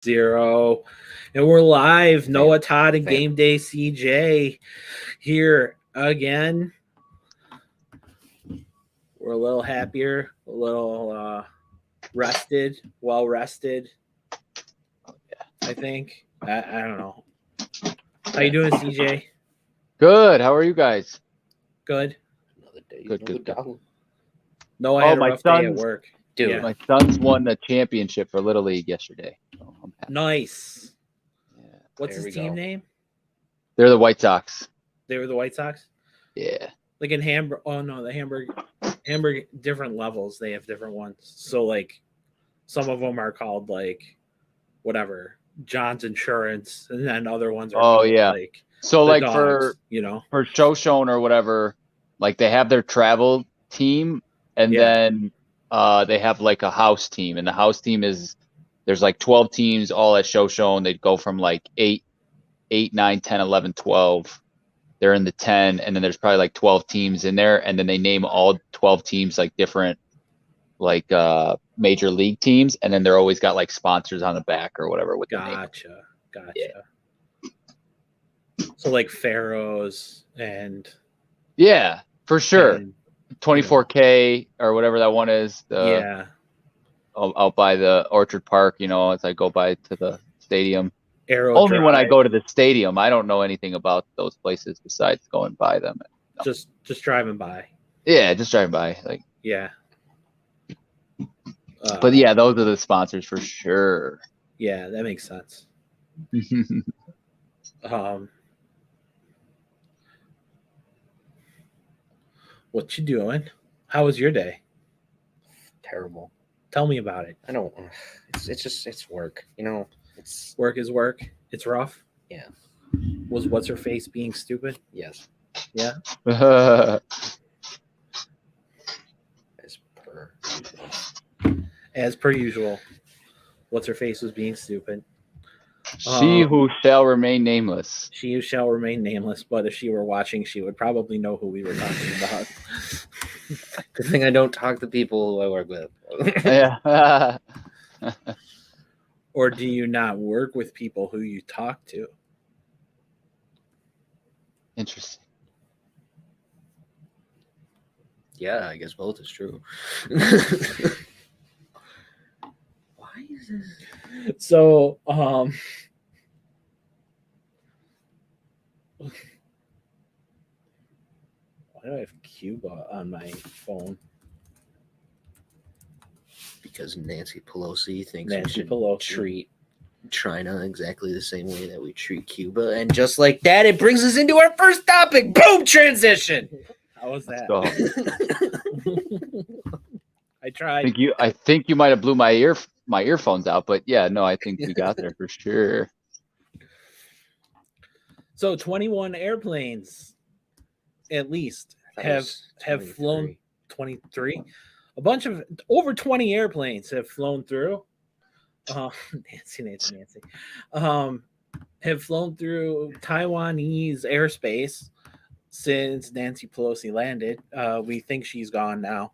0. And we're live. Noah, Todd, and Game Day CJ here again. We're a little happier, a little rested, well rested. I think. I don't know. How you doing, CJ? Good. How are you guys? Good. Another day. Good. No, I had a rough day at work. Dude, Yeah. My sons won the championship for Little League yesterday. So I'm happy. Nice. Yeah. What's his team name? They're the White Sox. They were the White Sox? Yeah. Like in Hamburg. Oh, no, the Hamburg, different levels. They have different ones. So, like, some of them are called, like, whatever, John's Insurance. And then other ones are called, like, so, like, dogs, for DESHAUN or whatever, like, they have their travel team, and then they have, like, a house team. And the house team there's, like, 12 teams all at DESHAUN. They'd go from, like, 8, 9, 10, 11, 12. They're in the 10, and then there's probably like 12 teams in there, and then they name all 12 teams like different, like major league teams, and then they're always got like sponsors on the back or whatever with Gotcha. Yeah. So like Pharaohs and yeah, for sure. 24K or whatever that one is. Out by the Orchard Park, as I go by to the stadium. Only when I go to the stadium. I don't know anything about those places besides going by them. No. Just driving by. Yeah, just driving by. Like yeah. But yeah, those are the sponsors for sure. Yeah, that makes sense. What you doing? How was your day? Terrible. Tell me about it. I don't. It's work. Work is work. It's rough. Yeah. Was what's her face being stupid? Yes. Yeah. As per usual. What's her face was being stupid. She who shall remain nameless. She who shall remain nameless, but if she were watching, she would probably know who we were talking about. Good thing I don't talk to people who I work with. Yeah. Or do you not work with people who you talk to? Interesting. Yeah, I guess both is true. Why is this? So, why do I have Cuba on my phone? Because Nancy Pelosi thinks we should treat China exactly the same way that we treat Cuba. And just like that, it brings us into our first topic. Boom! Transition! How was that? I tried. I think you might have blew my earphones out, but yeah, no, I think we got there for sure. So 21 airplanes at least have flown 23. A bunch of over 20 airplanes have flown through. Nancy. Have flown through Taiwanese airspace since Nancy Pelosi landed. We think she's gone now.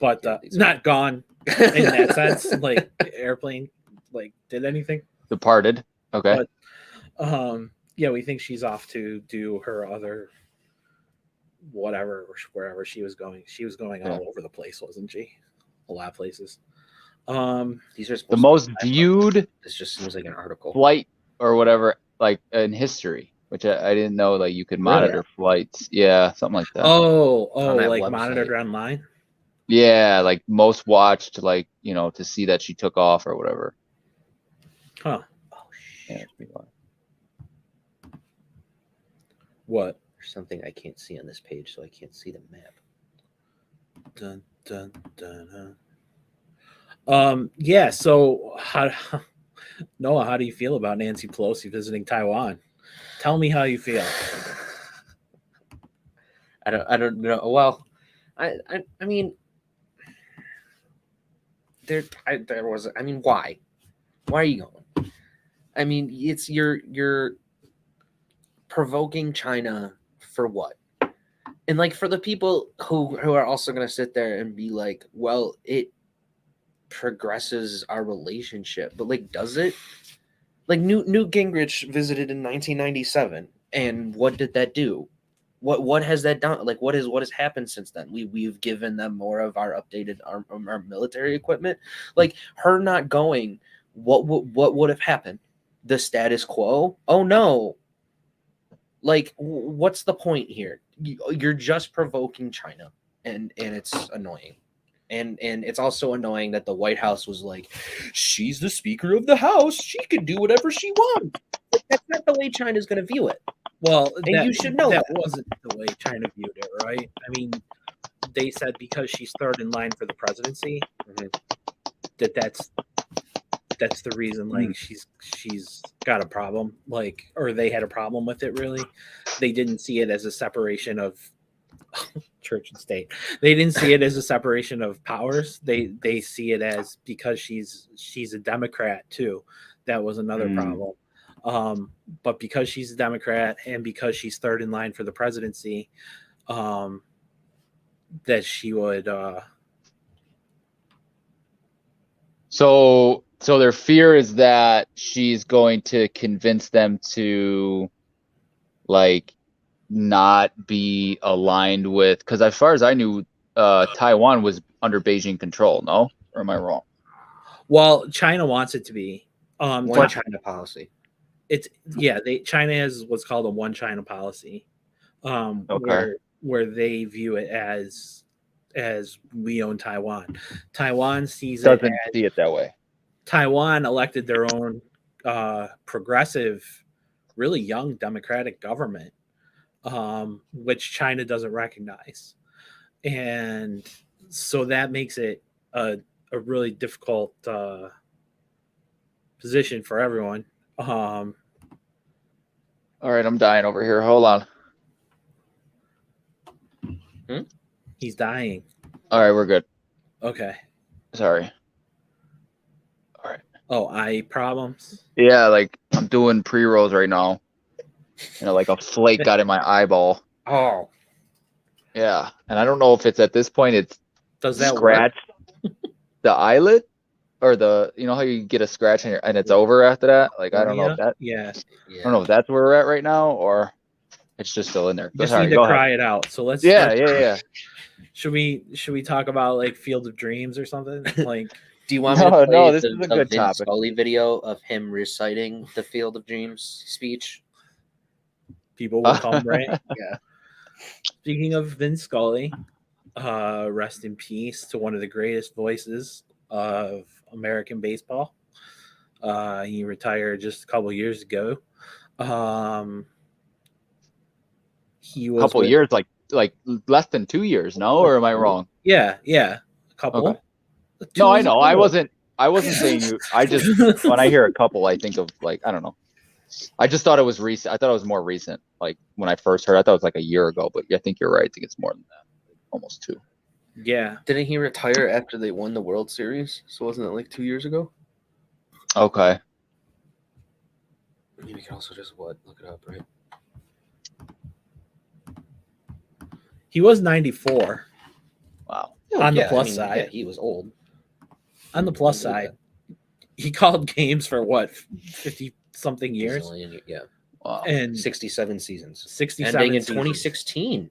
But not gone in that sense. Like airplane, like did anything? Departed. Okay. But yeah, we think she's off to do her other wherever she was going. She was going all over the place, wasn't she? A lot of places. These are the most viewed. This just seems like an article. Flight or whatever, like in history, which I didn't know. Like you could monitor flights. Yeah, something like that. Oh, like website. monitored online. Yeah, like most watched, like to see that she took off or whatever. Huh. Oh shit. Yeah, what? There's something I can't see on this page, so I can't see the map. Dun, dun, dun, dun. Yeah. So, Noah, how do you feel about Nancy Pelosi visiting Taiwan? Tell me how you feel. I don't know. Well, I mean, there was. I mean, why? Why are you going? I mean, it's you're provoking China for what? And like for the people who are also going to sit there and be like, well, it progresses our relationship. But like, does it? Like Newt Gingrich visited in 1997, and what did that do? What has that done? Like, what has happened since then? We've given them more of our updated our military equipment. Like her not going, what would have happened? The status quo? Oh no! Like, what's the point here? You're just provoking China, and it's annoying. And it's also annoying that the White House was like, she's the Speaker of the House. She can do whatever she wants. That's not the way China's going to view it. Well, and you should know that wasn't the way China viewed it, right? I mean, they said because she's third in line for the presidency, that's the reason. Like she's got a problem, like, or they had a problem with it. Really, they didn't see it as a separation of church and state. They didn't see it as a separation of powers. They see it as because she's a Democrat too. That was another problem. But because she's a Democrat and because she's third in line for the presidency, that she would. So their fear is that she's going to convince them to, like, not be aligned with, because as far as I knew, Taiwan was under Beijing control. No, or am I wrong? Well, China wants it to be one China policy. It's China has what's called a one China policy, where they view it as we own Taiwan. Taiwan see it that way. Taiwan elected their own progressive, really young democratic government, which China doesn't recognize, and so that makes it a really difficult position for everyone. All right, I'm dying over here. Hold on. He's dying. All right, we're good. Okay. Sorry. All right. Oh, eye problems? Yeah, like I'm doing pre-rolls right now. Like a flake got in my eyeball. Oh. Yeah, and I don't know if it's at this point it's scratched the eyelid, or how you get a scratch and it's over after that. Like I don't know if that. Yeah. I don't know if that's where we're at right now, or it's just still in there. You just need to cry it out. So let's. Yeah. Should we talk about like Field of Dreams or something? Like, do you want me to play this is a good topic. Scully video of him reciting the Field of Dreams speech? People will come, right? Yeah. Speaking of Vince Scully, rest in peace to one of the greatest voices of American baseball. He retired just a couple years ago. He was a couple years, like less than 2 years, no? Or am I wrong? Yeah, a couple. Okay. No, I know. I wasn't saying you. I just when I hear a couple, I think of like I don't know. I just thought it was recent. I thought it was more recent. Like when I first heard, I thought it was like a year ago. But I think you're right. I think it's more than that. Almost 2. Yeah. Didn't he retire after they won the World Series? So wasn't it like 2 years ago? Okay. Maybe we can also just look it up, right? He was 94. Wow. On the plus side. Yeah, he was old. On the plus side, he called games for what, 50-something years? Yeah. Wow. And 67 seasons. 67 ending in seasons. 2016.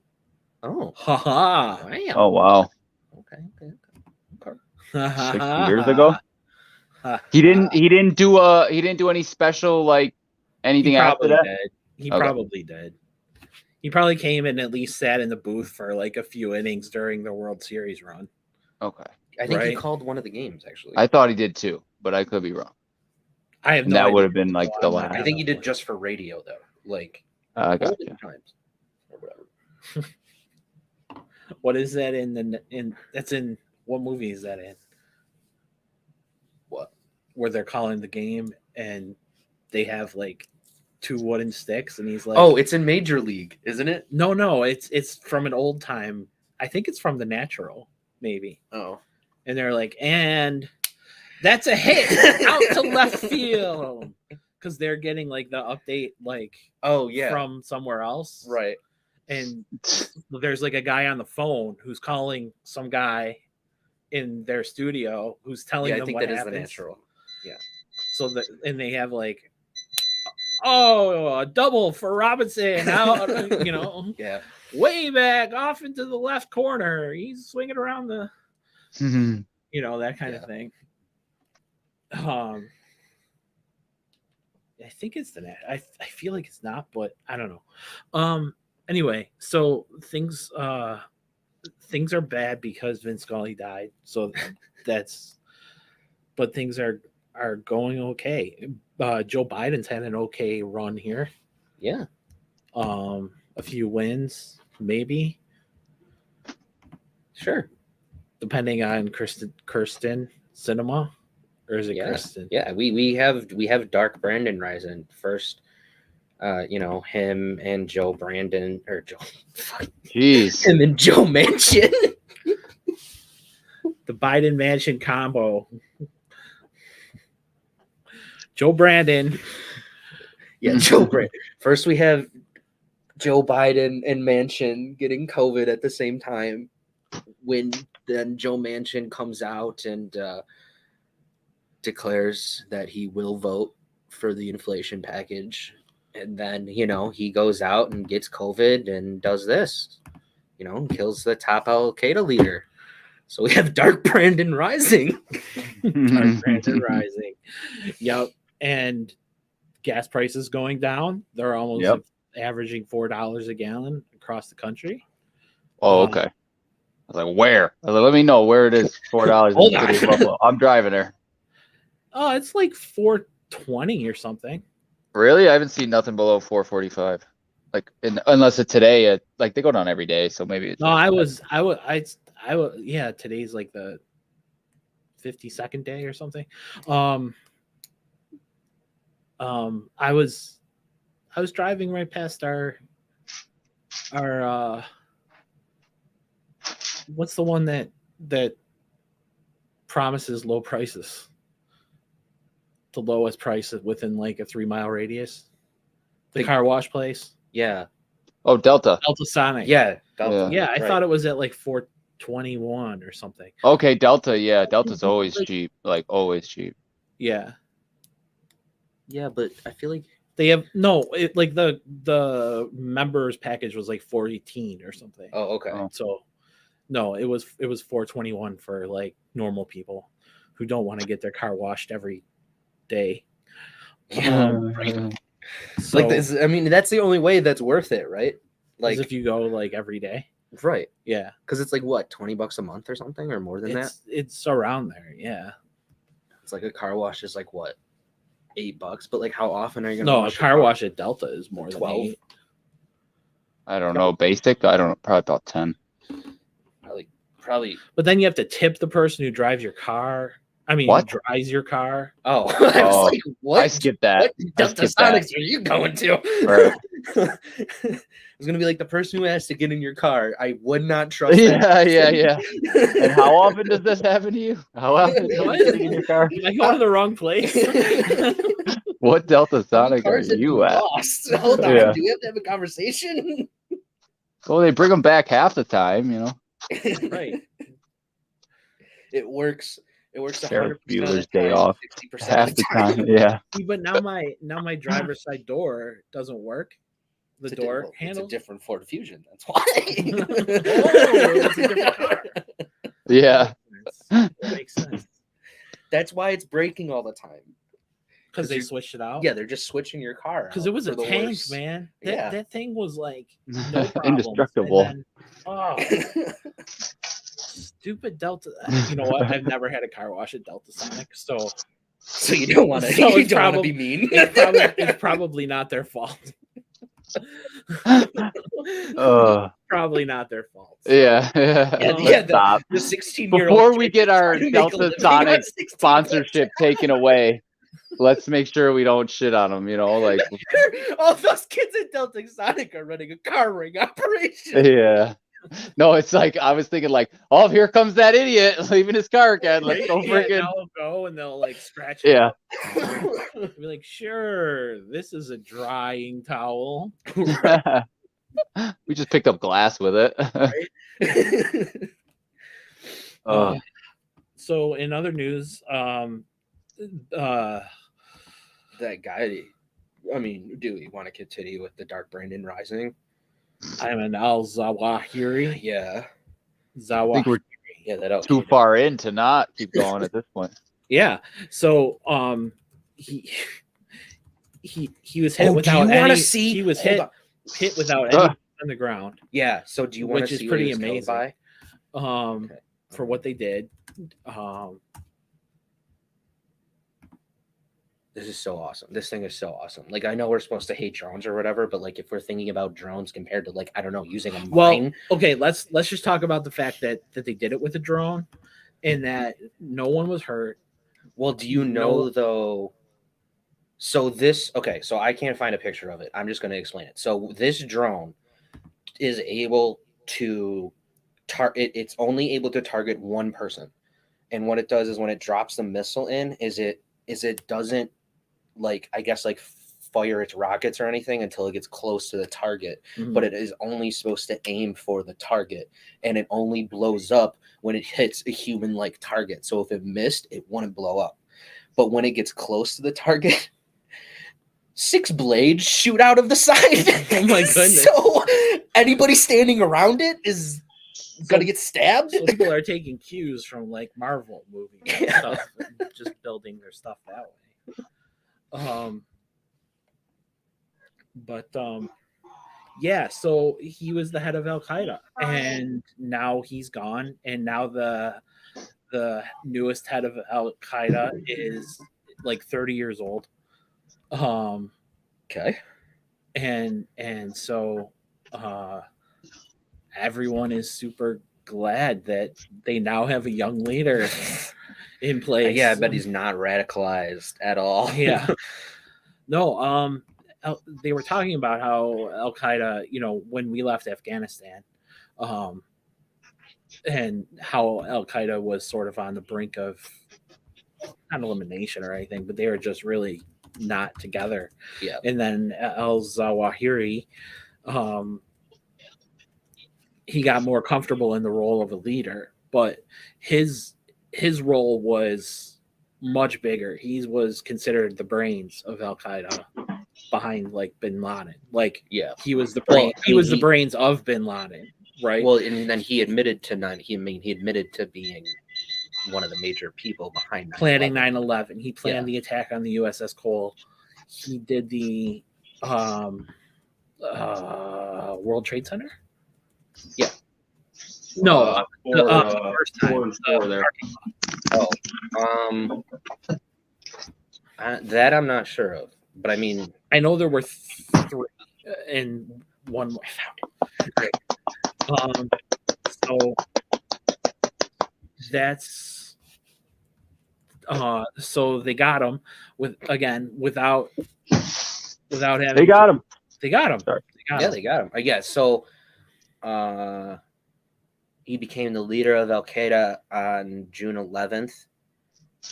Oh. Haha. Wow. Oh, wow. Okay. 60 years ago? He didn't do any special, like, anything after that? He probably did. He probably came and at least sat in the booth for like a few innings during the World Series run. Okay. I think he called one of the games, actually. I thought he did too, but I could be wrong. I have no idea. That would have been like the last. I think he did just for radio, though. Like, I got you. Times or whatever. What is that that's in what movie is that in? What? Where they're calling the game and they have like 2 wooden sticks and he's like, oh, it's in Major League, isn't it? No, it's from an old time. I think it's from The Natural, maybe. Oh. And they're like, and that's a hit out to left field. Because they're getting like the update, like, from somewhere else. Right. And there's like a guy on the phone who's calling some guy in their studio who's telling Yeah, I them think what that is happens. the natural. Yeah. So that, and they have like, oh, a double for Robinson out, you know, Yeah. way back off into the left corner. He's swinging around the, you know, that kind of thing. I think it's the net. I feel like it's not, but I don't know. Anyway, so things are bad because Vince Scully died. So that's, but things are going okay. Joe Biden's had an okay run here. Yeah. A few wins, maybe. Sure. Depending on Kirsten Cinema. Or is it Yeah. Kristen? Yeah, we have Dark Brandon rising first. You know, him and Joe Brandon or Joe. Jeez. And then Joe Manchin. The Biden Manchin combo. Joe Brandon. Yeah, Joe Brandon. First, we have Joe Biden and Manchin getting COVID at the same time. When then Joe Manchin comes out and declares that he will vote for the inflation package, and then you know he goes out and gets COVID and does this, you know, kills the top Al Qaeda leader. So we have Dark Brandon rising. Dark Brandon rising. Yep, and gas prices going down. They're almost averaging $4 a gallon across the country. Oh, okay. I was like, where? I was like, let me know where it is. $4 in the city of Buffalo. I'm driving there. Oh, it's like $4.20 or something. Really? I haven't seen nothing below $4.45. Like, unless it's today. Like they go down every day, so maybe it's. No, I was. Yeah, today's like the 52nd day or something. I was driving right past our what's the one that promises low prices? The lowest price within like a 3-mile radius. The car wash place. Yeah. Oh, Delta. Delta Sonic. Yeah. Yeah, I thought it was at like 421 or something. Okay, Delta. Yeah, Delta's always cheap. Like always cheap. Yeah. Yeah, but I feel like they have like the members package was like 418 or something. Oh, okay. So no, it was 421 for like normal people who don't want to get their car washed every day. Right. So, like this, I mean, that's the only way that's worth it, right? Like if you go like every day. Right. Yeah. Because it's like what, $20 a month or something, or more than that? It's around there, yeah. It's like a car wash is like what, $8? But like, how often are you gonna? No, a car wash at Delta is more than 12. 8. I don't know. Basic, I don't know. Probably about 10. Probably. But then you have to tip the person who drives your car. I mean, what? Who drives your car. Oh, I was like, what? I skipped that. What Delta Sonics are you going to? Right. It's gonna be like the person who has to get in your car. I would not trust. Yeah. And how often does this happen to you? How often do you get in your car? Am I going to the wrong place? What Delta Sonic are you at? Hold on. Do we have to have a conversation? Well, they bring them back half the time, you know. Right. It works. It works. Ferris Bueller's Day Off. 60% half the time. Yeah. But now my driver's side door doesn't work. The door handle. It's a different Ford Fusion. That's why. It's a different car. Yeah. That makes sense. That's why it's breaking all the time. Because they switched it out. Yeah, they're just switching your car. Because it was a tank, man. That thing was like no indestructible. Then, stupid Delta. You know what? I've never had a car wash at Delta Sonic, so you don't want to. So you don't want to be mean. It's probably not their fault. Probably not their fault. So. Yeah. The 16-year-old. Before we get our Delta Sonic sponsorship taken away, let's make sure we don't shit on them. You know, like all those kids at Delta Sonic are running a car ring operation. Yeah. No, it's like I was thinking, like, oh, here comes that idiot leaving his car again. Let's go freaking go, and they'll like scratch it. Yeah. Be like, sure, this is a drying towel. We just picked up glass with it. Right? So in other news, That guy. I mean, do we want to continue with the Dark Brandon Rising? Ayman al-Zawahiri. Yeah. I think we're Yeah, that too far in to not keep going at this point. Yeah. So he was hit without any. He was hit without any on the ground. Yeah. So do you want to see? Which is pretty what he was amazing. By? For what they did. This is so awesome. This thing is so awesome. Like, I know we're supposed to hate drones or whatever, but like, if we're thinking about drones compared to, like, I don't know, using a mine. Well, okay, let's just talk about the fact that they did it with a drone, and that no one was hurt. Well, do you know though? So this, okay, so I can't find a picture of it. I'm just going to explain it. So this drone is able to target. It's only able to target one person, and what it does is when it drops the missile in, is it doesn't, like, I guess, like, fire its rockets or anything until it gets close to the target, but it is only supposed to aim for the target, and it only blows up when it hits a human-like target. So if it missed, it wouldn't blow up. But when it gets close to the target, 6 blades shoot out of the side. Oh my goodness. So anybody standing around it is gonna get stabbed. So people are taking cues from, like, Marvel movies and stuff, and just building their stuff that way. Yeah, so he was the head of Al-Qaeda, and now he's gone, and now the newest head of Al-Qaeda is like 30 years old. Okay. And so everyone is super glad that they now have a young leader in place. Yeah, I bet he's not radicalized at all. Yeah. No, they were talking about how Al-Qaeda, when we left Afghanistan, and how Al-Qaeda was sort of on the brink of not elimination or anything, but they were just really not together. Yeah. And then al-Zawahiri, he got more comfortable in the role of a leader, but his role was much bigger. He was considered the brains of Al-Qaeda behind, like, bin Laden. Like, Yeah. he was the brain. He was the brains of bin Laden, right? Well, and then he admitted to he admitted to being one of the major people behind planning 9/11. He planned the attack on the USS Cole. He did the World Trade Center. Yeah. No, the first time. There. That I'm not sure of, but I mean, I know there were 3, and one more. I found it. So that's so they got him without having. They got him. They got him. Sorry. they got him. I guess so. He became the leader of Al-Qaeda on June 11th,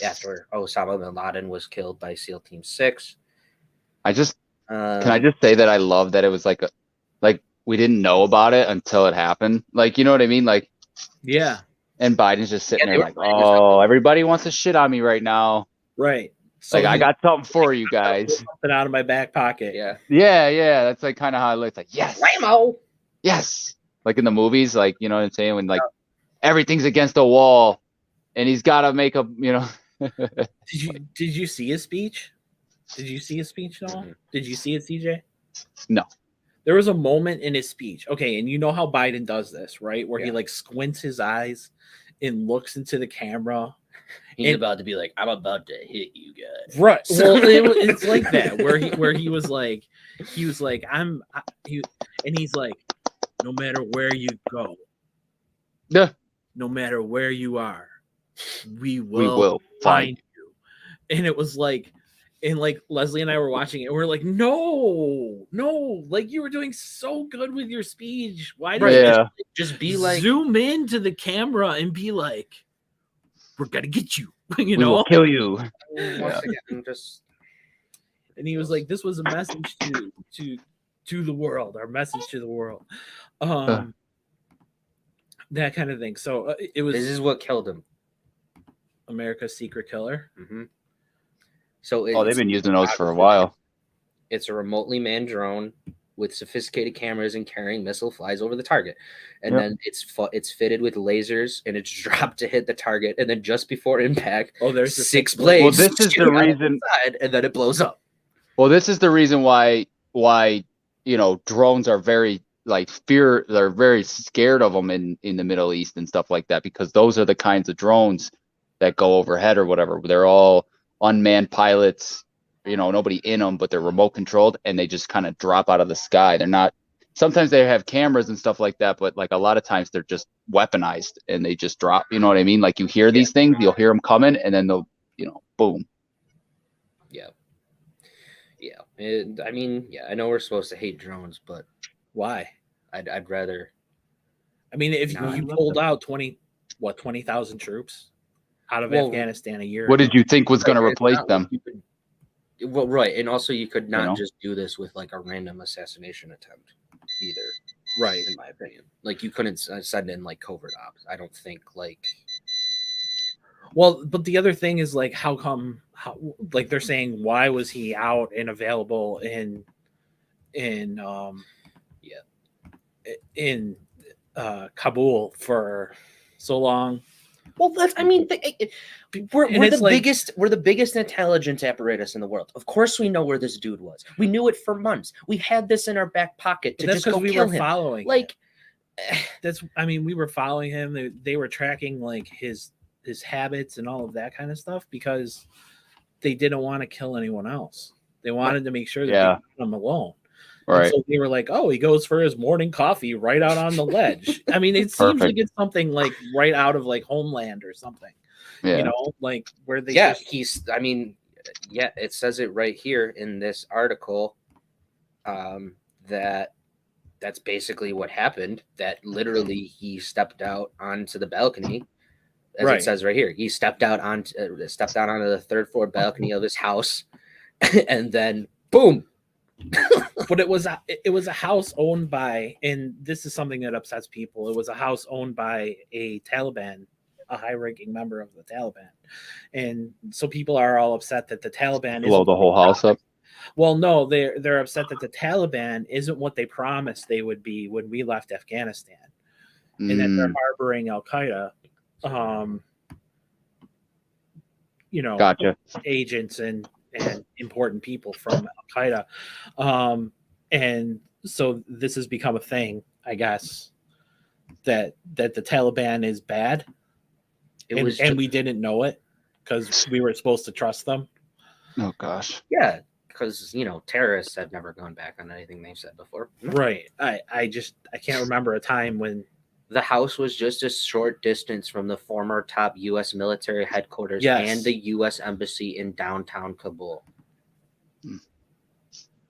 after Osama bin Laden was killed by SEAL Team 6. Can I just say that I love that it was like we didn't know about it until it happened. Like, you know what I mean? Like, yeah. And Biden's just sitting there like, oh, everybody wants to shit on me right now. Right. So Like, I got something for you guys. Something out of my back pocket. Yeah. Yeah. That's like kind of how it looks. Like, yes, Ramo. yes. Like in the movies, like, you know what I'm saying? When, like, everything's against the wall and he's got to make a, Did you see his speech? Did you see his speech at all? Did you see it, CJ? No. There was a moment in his speech. Okay, and you know how Biden does this, right? Where he, like, squints his eyes and looks into the camera. He's about to be like, I'm about to hit you guys. Right. Well, it's like that, where he was like, he's like, no matter where you go, Yeah. no matter where you are, we We will will find you. And it was like, and like Leslie and I were watching it, and we're like, no, like, you were doing so good with your speech. Why did you just be like, zoom into the camera and be like, we're gonna get you, We will kill you. once again, just. And he was like, this was a message to the world, our message to the world. That kind of thing. So it was. This is what killed him. America's Secret Killer. Mm-hmm. So they've been using those for a while. It's a remotely manned drone with sophisticated cameras and carrying missile flies over the target, and then it's fitted with lasers and it's dropped to hit the target, and then just before impact, there's the 6 blades. Well, this is the reason, and then it blows up. Well, this is the reason why drones are very they're very scared of them in the Middle East and stuff like that, because those are the kinds of drones that go overhead or whatever. They're all unmanned pilots. Nobody in them, but they're remote controlled, and they just kind of drop out of the sky. They're not, sometimes they have cameras and stuff like that, but a lot of times they're just weaponized and they just drop, you know what I mean? You hear these things, you'll hear them coming, and then they'll, boom. Yeah. I know we're supposed to hate drones, but why? I'd rather. If you pulled out 20,000 troops out of Afghanistan a year what ago. did you think was going to replace them? Well, right, and also you could not just do this with a random assassination attempt either. Right, in my opinion, you couldn't send in covert ops. I don't think Well, but the other thing is how come they're saying, why was he out and available in Kabul for so long? Well, we're the biggest intelligence apparatus in the world. Of course, we know where this dude was. We knew it for months. We had this in our back pocket to just go kill him. Following we were following him. They were tracking his habits and all of that kind of stuff, because they didn't want to kill anyone else. They wanted to make sure that they left him alone. Right. And so they were like, oh, he goes for his morning coffee right out on the ledge. It seems like it's something right out of Homeland or something. Yeah. Where they it says it right here in this article that that's basically what happened, that literally he stepped out onto the balcony, as it says right here. He stepped out onto the third floor balcony of his house, and then boom. But it was a house owned by, and this is something that upsets people, it was a house owned by a high-ranking member of the Taliban, and so people are all upset that the Taliban blow the whole house up. Well, no, they're upset that the Taliban isn't what they promised they would be when we left Afghanistan, and that they're harboring Al-Qaeda, Gotcha. agents and important people from Al-Qaeda. And so this has become a thing, I guess, that the Taliban is bad. And we didn't know it because we were supposed to trust them. Oh, gosh. Yeah, because, terrorists have never gone back on anything they've said before. Right. I can't remember a time when the house was just a short distance from the former top U.S. military headquarters and the U.S. embassy in downtown Kabul.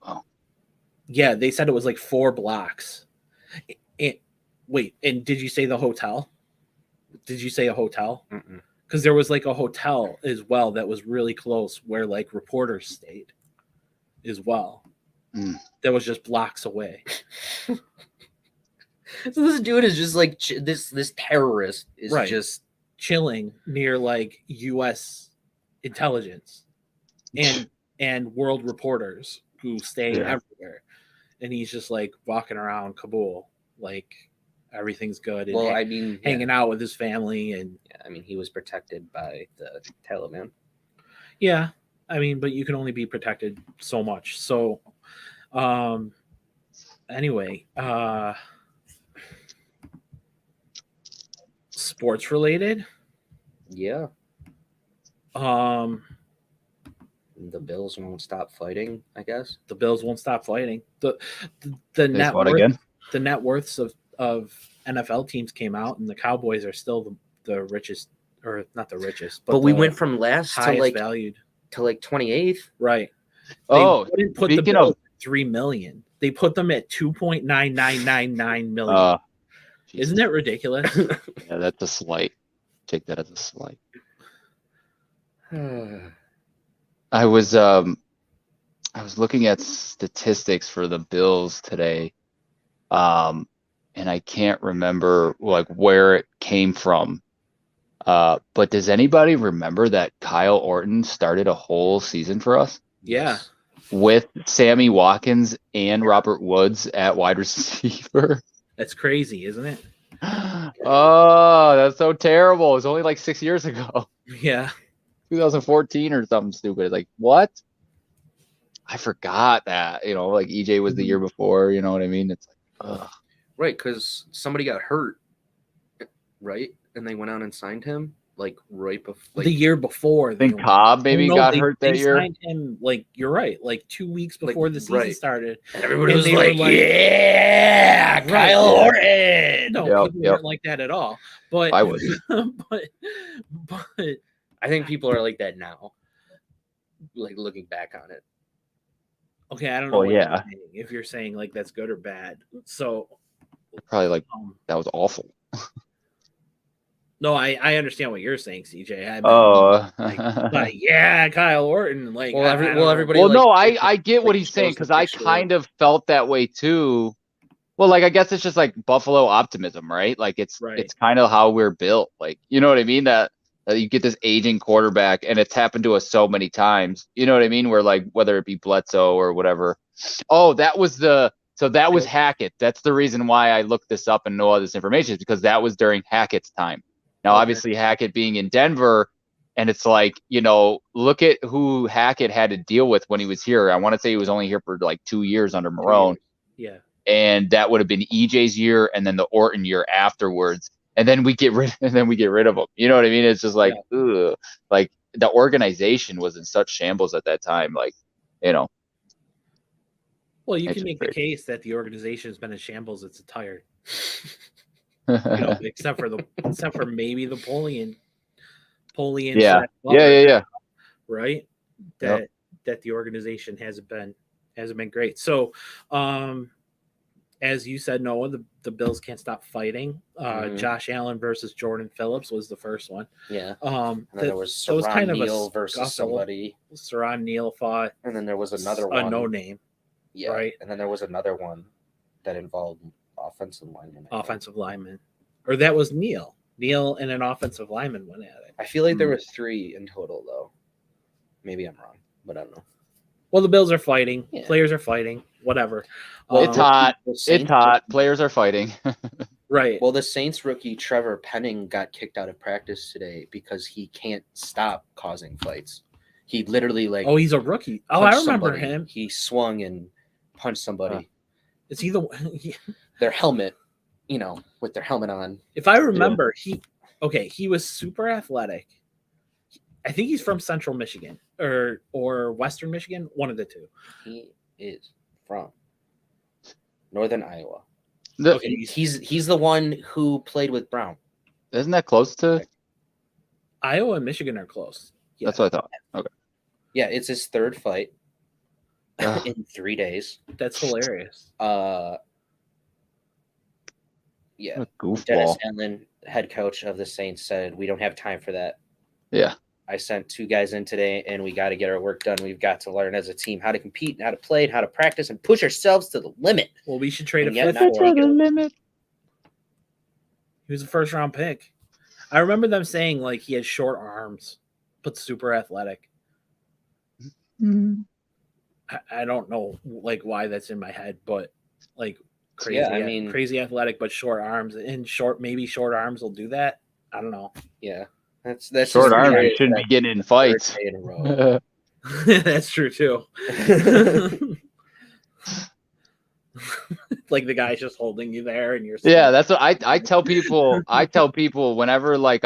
Wow. Yeah, they said it was 4 blocks. Wait, and did you say the hotel? Did you say a hotel? Because there was a hotel as well that was really close where reporters stayed as well. That was just blocks away. So this dude is just this terrorist is just chilling near U.S. intelligence and world reporters who stay everywhere, and he's just walking around Kabul everything's good. And hanging out with his family, and he was protected by the Taliban. Yeah, but you can only be protected so much. So, anyway, sports related. Yeah. The Bills won't stop fighting, I guess. The Bills won't stop fighting. The net worths of NFL teams came out, and the Cowboys are still the richest, or not the richest, but we went from last to valued to 28th. Right. They didn't put the Bills at $3 million. They put them at $2.9999 million. Isn't that ridiculous? Yeah, that's a slight. Take that as a slight. I was looking at statistics for the Bills today, and I can't remember where it came from. But does anybody remember that Kyle Orton started a whole season for us? Yeah. With Sammy Watkins and Robert Woods at wide receiver. That's crazy, isn't it? Oh, that's so terrible. It was only like 6 years ago. Yeah. 2014 or something stupid. Like, what? I forgot that. Like EJ was the year before. You know what I mean? It's like, ugh. Right, because somebody got hurt, right? And they went out and signed him, like, right before. The year before. I think Cobb maybe got hurt that year. They signed him, like, you're right, like 2 weeks before the season started. And everybody was like, yeah, Kyle Orton. No, people weren't like that at all. But I was. but I think people are like that now, like, looking back on it. Okay, I don't know if you're saying like that's good or bad. So probably like that was awful. No, I understand what you're saying, CJ. Like, yeah, Kyle Orton. Like, everybody. Well, no, I get what he's saying because I kind of felt that way too. Well, like I guess it's just like Buffalo optimism, right? Like it's kind of how we're built. Like, you know what I mean? That you get this aging quarterback, and it's happened to us so many times. You know what I mean? Where like whether it be Bledsoe or whatever. Oh, that was Hackett. That's the reason why I looked this up and know all this information is because that was during Hackett's time. Now, obviously, Hackett being in Denver, and it's like, look at who Hackett had to deal with when he was here. I want to say he was only here for like 2 years under Marone. Yeah. And that would have been EJ's year and then the Orton year afterwards. And then we get rid of him. You know what I mean? It's just like, ugh. Like the organization was in such shambles at that time. Like, Well, you can make the case that the organization has been in shambles its entire except for maybe the Polian. Yeah. Right. That the organization hasn't been great. So, as you said, Noah, the Bills can't stop fighting. Josh Allen versus Jordan Phillips was the first one. Yeah. And then there was Saran Neal versus somebody. Saran Neal fought. And then there was another one. A no name. Yeah. Right. And then there was another one that involved offensive lineman. Or that was Neal. Neal and an offensive lineman went at it. I feel like there were 3 in total, though. Maybe I'm wrong, but I don't know. Well, the Bills are fighting. Yeah. Players are fighting. Whatever. Well, it's hot. It's hot. Players are fighting. Right. Well, the Saints rookie Trevor Penning got kicked out of practice today because he can't stop causing fights. He literally he's a rookie. Oh, I remember him. He swung and punched somebody. It's either their helmet, with their helmet on. If I remember, he was super athletic. I think he's from Central Michigan or Western Michigan, one of the two. He is from Northern Iowa. He's the one who played with Brown. Isn't that close to? Iowa and Michigan are close. Yeah. That's what I thought. Okay. Yeah, it's his 3rd fight in 3 days. That's hilarious. Yeah. Dennis Allen, head coach of the Saints, said we don't have time for that. Yeah. I sent 2 guys in today, and we got to get our work done. We've got to learn as a team how to compete, how to play, and how to practice, and push ourselves to the limit. Well, we should trade a 5th for him. He was a first-round pick. I remember them saying like he has short arms, but super athletic. Mm-hmm. I don't know like why that's in my head, but like crazy. Yeah, crazy athletic, but short arms. And maybe short arms will do that. I don't know. Yeah. That's short arms. You shouldn't be getting in fights. That's true too. Like the guy's just holding you there, and you're. Yeah, that's what I tell people. I tell people whenever like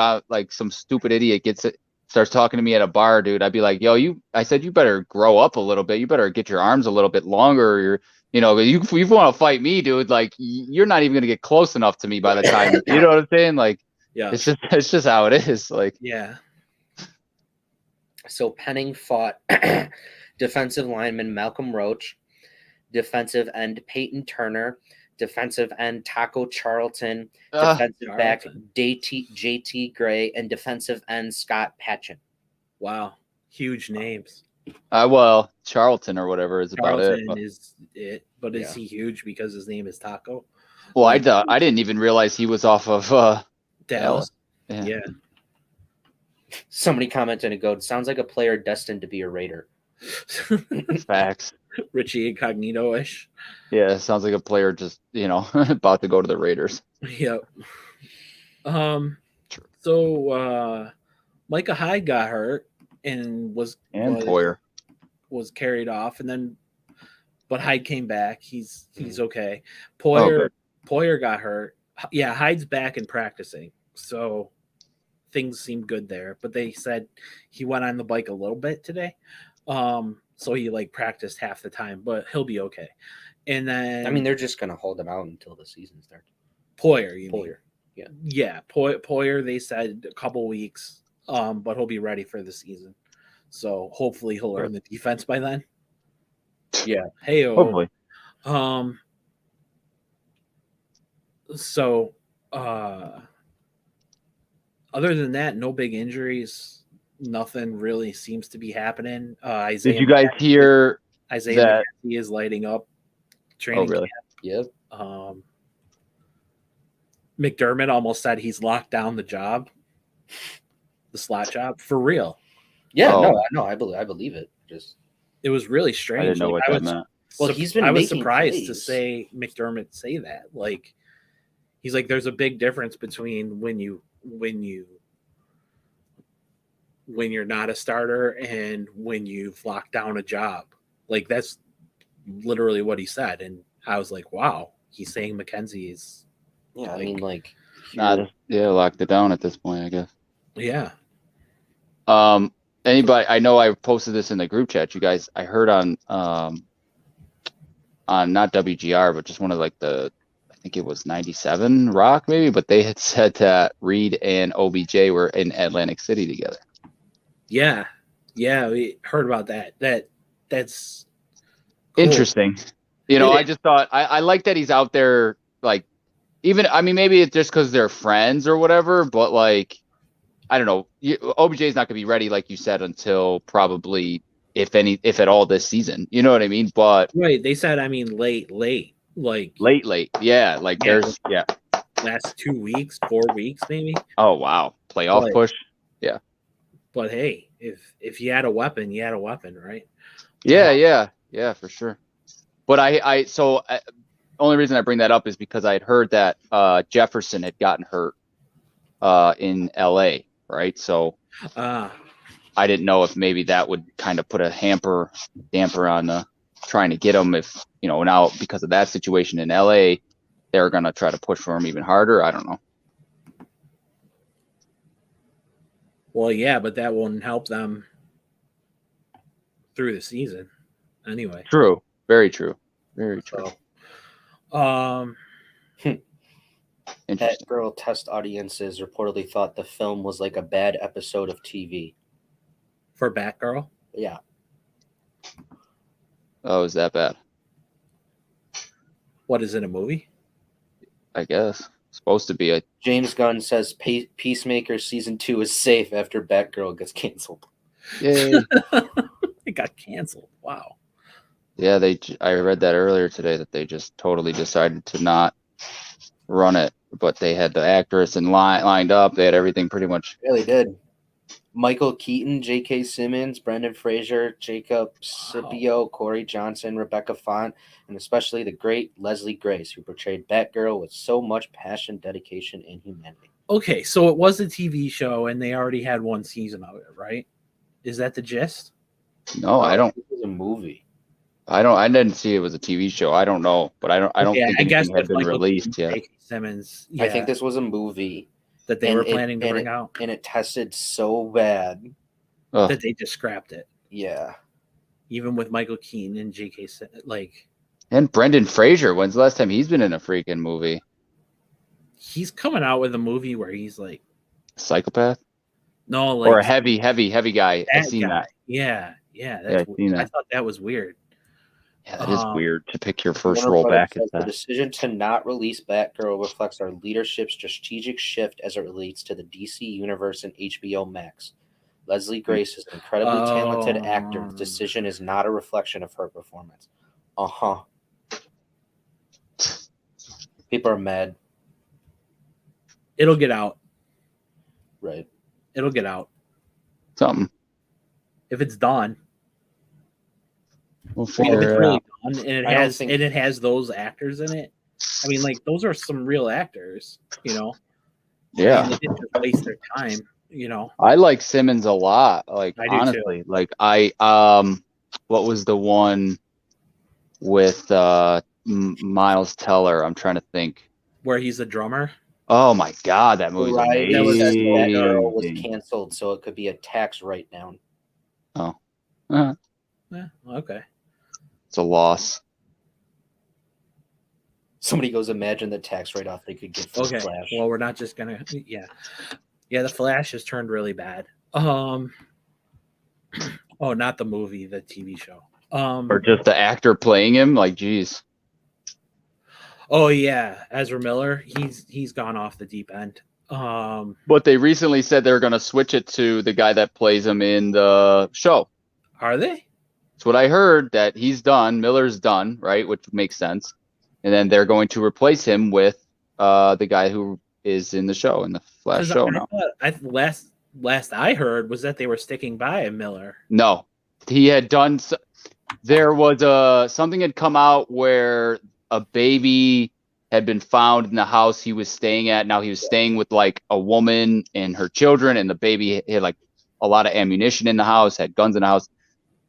some stupid idiot starts talking to me at a bar, dude. I'd be like, yo, I said you better grow up a little bit. You better get your arms a little bit longer. You want to fight me, dude. Like you're not even gonna get close enough to me by the time. You know what I'm saying? Like. Yeah, it's just how it is. Like, yeah. So Penning fought defensive lineman Malcolm Roach, defensive end Peyton Turner, defensive end Taco Charlton, defensive back JT Gray, and defensive end Scott Patchen. Wow, huge names. Well, Charlton or whatever is about it. Charlton is it, but is he huge because his name is Taco? Well, I didn't even realize he was off of. Dallas. Yeah. Somebody commented and go, sounds like a player destined to be a Raider. Facts. Richie Incognito-ish. Yeah, it sounds like a player just, about to go to the Raiders. Yep. So Micah Hyde got hurt and was Poyer was carried off, but Hyde came back. He's okay. Poyer got hurt. Yeah, Hyde's back and practicing, so things seem good there. But they said he went on the bike a little bit today, so he practiced half the time, but he'll be okay. And then they're just gonna hold him out until the season starts. Poyer. Yeah. Poyer. They said a couple weeks, but he'll be ready for the season. So hopefully he'll learn the defense by then. Yeah. Hey. Hopefully. So, other than that, no big injuries. Nothing really seems to be happening. Isaiah, did you guys hear Isaiah McKenzie is lighting up training? Oh, really? Yep. McDermott almost said he's locked down the job, the slot job, for real. Yeah, no, I believe it. It was really strange. I didn't know what that meant. Well, he's been. I was making surprised plays. to say McDermott say that. He's like, there's a big difference between when you're not a starter and when you've locked down a job. That's literally what he said, and I was like, wow, he's saying McKenzie is. Yeah, locked it down at this point, I guess. Yeah. Anybody? I know I posted this in the group chat. You guys, I heard on not WGR, but just one of I think it was 97 Rock maybe, but they had said that Reed and OBJ were in Atlantic City together. Yeah, we heard about that. That's cool. Interesting. I just thought I like that he's out there. Maybe it's just because they're friends or whatever, but I don't know. OBJ is not going to be ready, like you said, until probably if at all this season. You know what I mean? But right, they said late. Late. Yeah, there's last 2 weeks, 4 weeks maybe. Oh wow, playoff push. Yeah. But hey, if you had a weapon, you had a weapon, right? Yeah, for sure. But only reason I bring that up is because I had heard that Jefferson had gotten hurt in LA, right? So I didn't know if maybe that would kind of put a damper on trying to get him if, now because of that situation in LA, they're going to try to push for him even harder. I don't know. Well, yeah, but that won't help them through the season anyway. True. Very true. Very true. So, Batgirl test audiences reportedly thought the film was like a bad episode of TV. For Batgirl? Yeah. Oh, is that bad? What, is it a movie? I guess. Supposed to be. James Gunn says Peacemaker season 2 is safe after Batgirl gets canceled. Yay. It got canceled. Wow. Yeah, I read that earlier today that they just totally decided to not run it, but they had the actress and lined up. They had everything pretty much. Yeah, they did. Michael Keaton, J.K. Simmons, Brendan Fraser, Jacob Scipio, Corey Johnson, Rebecca Font, and especially the great Leslie Grace, who portrayed Batgirl with so much passion, dedication, and humanity. Okay, so it was a TV show, and they already had one season of it, right? Is that the gist? No, I don't. It was a movie. I didn't see it was a TV show. I don't know, but I don't think anything had been released yet. J.K. Simmons. Yeah, I think this was a movie that they were planning to bring out, and it tested so bad that they just scrapped it. Yeah, even with Michael Keaton and J.K. and Brendan Fraser. When's the last time he's been in a freaking movie? He's coming out with a movie where he's like psychopath. No, or a heavy guy. I've seen that. Yeah. I've seen that. I thought that was weird. Yeah, that is weird to pick your first role back at that. The decision to not release Batgirl reflects our leadership's strategic shift as it relates to the DC Universe and HBO Max. Leslie Grace is an incredibly talented actor. The decision is not a reflection of her performance. People are mad. It'll get out. Right. It'll get out. Something. If it's done, We'll if figure it's it really out. done and I don't think- it has those actors in it. I mean, like those are some real actors, you know. Yeah. I mean, they didn't just waste their time, you know. I like Simmons a lot. Like I do too. honestly, like what was the one with Miles Teller? I'm trying to think. Where he's a drummer. Oh my god, that movie's Right, that was amazing. that girl was canceled, so it could be a tax write down. Oh, Yeah, okay. it's a loss. Somebody goes, imagine the tax write off they could get for Okay. Flash. Well, we're not just gonna. Yeah. The Flash has turned really bad. Oh, not the movie, the TV show. Or just the actor playing him. Like, geez. Oh yeah, Ezra Miller. He's gone off the deep end. But they recently said they're going to switch it to the guy that plays him in the show. Are they? That's what I heard, that he's done. Miller's done, right? Which makes sense. And then they're going to replace him with the guy who is in the show, in the Flash show now. Last I heard was that they were sticking by Miller. No, he had done. There was something had come out where a baby had been found in the house he was staying at. Now he was staying with like a woman and her children, and the baby had like a lot of ammunition in the house, had guns in the house.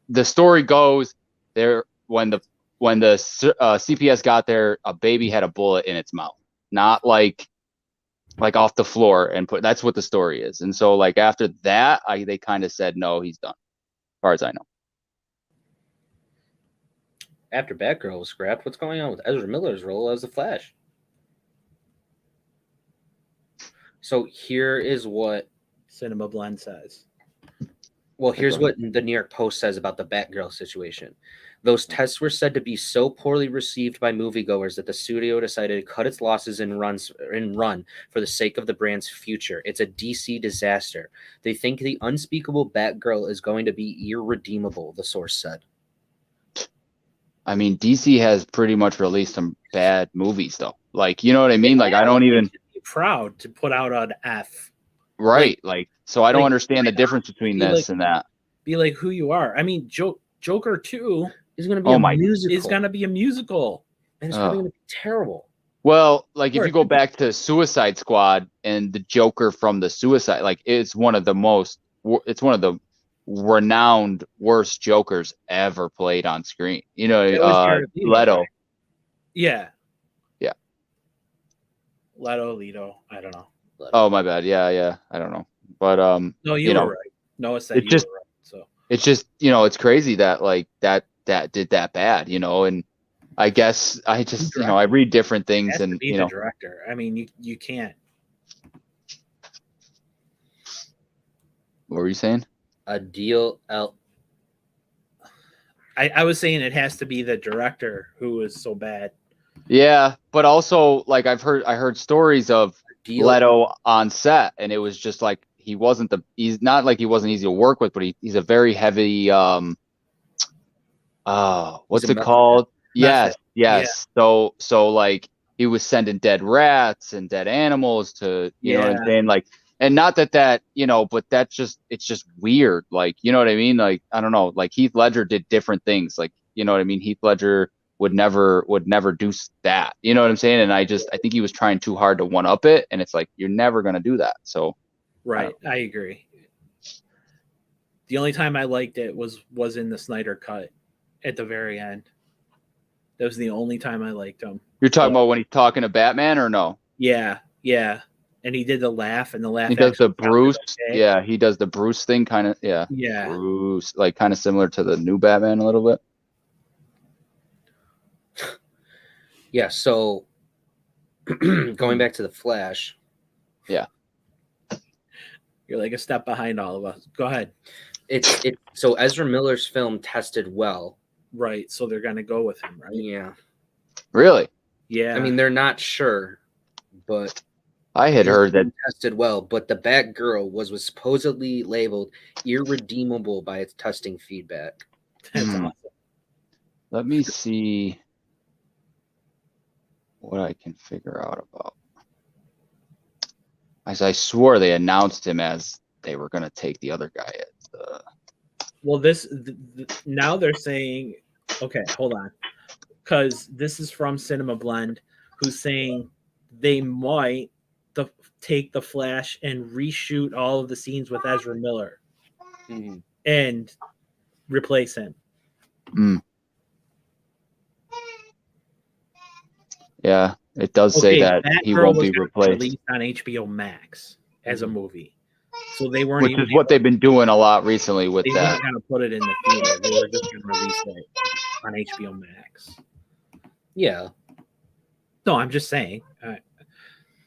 The story goes there when the CPS got there, a baby had a bullet in its mouth, not like off the floor and put. That's what the story is. And so like after that, they kind of said no, he's done, as far as I know. After Batgirl was scrapped, what's going on with Ezra Miller's role as the Flash? So here is what Cinema Blend says. Well, here's what the New York Post says about the Batgirl situation. Those tests were said to be so poorly received by moviegoers that the studio decided to cut its losses and run for the sake of the brand's future. It's a DC disaster. They think the unspeakable Batgirl is going to be irredeemable, the source said. I mean, DC has pretty much released some bad movies, though. Like, you know what I mean? Like, I don't even be proud to put out an F. Right. Like, so I don't understand the difference between this and that. Be like who you are. I mean, Joker 2 is going to be a musical. Is going to be a musical. And it's probably going to be terrible. Well, like if you go back to Suicide Squad and the Joker from the Suicide, like it's one of the renowned worst Jokers ever played on screen. You know, Leto. Yeah. Yeah. Leto, I don't know. Oh, my bad. Yeah. I don't know. But no, you were right. Noah said you were right. So it's just, it's crazy that like that did that bad, and I guess I just, I read different things and the director. I mean, you can't. What were you saying? A deal out. I was saying it has to be the director who is so bad. Yeah, but also like I heard stories of Leto on set, and it was just like he's not like he wasn't easy to work with, but he's a very heavy what's it called? Yes. Yeah. So like he was sending dead rats and dead animals to know what I'm saying? Like, and not that but it's just weird. Like, you know what I mean? Like, I don't know, like Heath Ledger did different things. Like, you know what I mean? Heath Ledger would never do that. You know what I'm saying? And I think he was trying too hard to one up it. And it's like, you're never going to do that. So. Right. I agree. The only time I liked it was in the Snyder cut at the very end. That was the only time I liked him. You're talking about when he's talking to Batman or no? Yeah. And he did the laugh, and the laugh. He does the Bruce. Yeah, he does the Bruce thing, kind of. Yeah. Yeah. Bruce, like kind of similar to the new Batman a little bit. Yeah. So going back to the Flash. Yeah. You're like a step behind all of us. Go ahead. So Ezra Miller's film tested well. Right. So they're gonna go with him, right? Yeah. Really? Yeah. I mean, they're not sure, but I had heard that tested well. But the Batgirl was supposedly labeled irredeemable by its testing feedback. That's awesome. Let me see what I can figure out about. As I swore they announced him as they were going to take the other guy Well, now they're saying, okay, hold on, because this is from Cinema Blend, who's saying they might take the Flash and reshoot all of the scenes with Ezra Miller and replace him. Yeah, it does say that he won't be replaced. Released on HBO Max as a movie, so they weren't. Which is what they've been doing a lot recently with that. They weren't going to put it in the theater. They were just going to release it on HBO Max. Yeah. No, I'm just saying.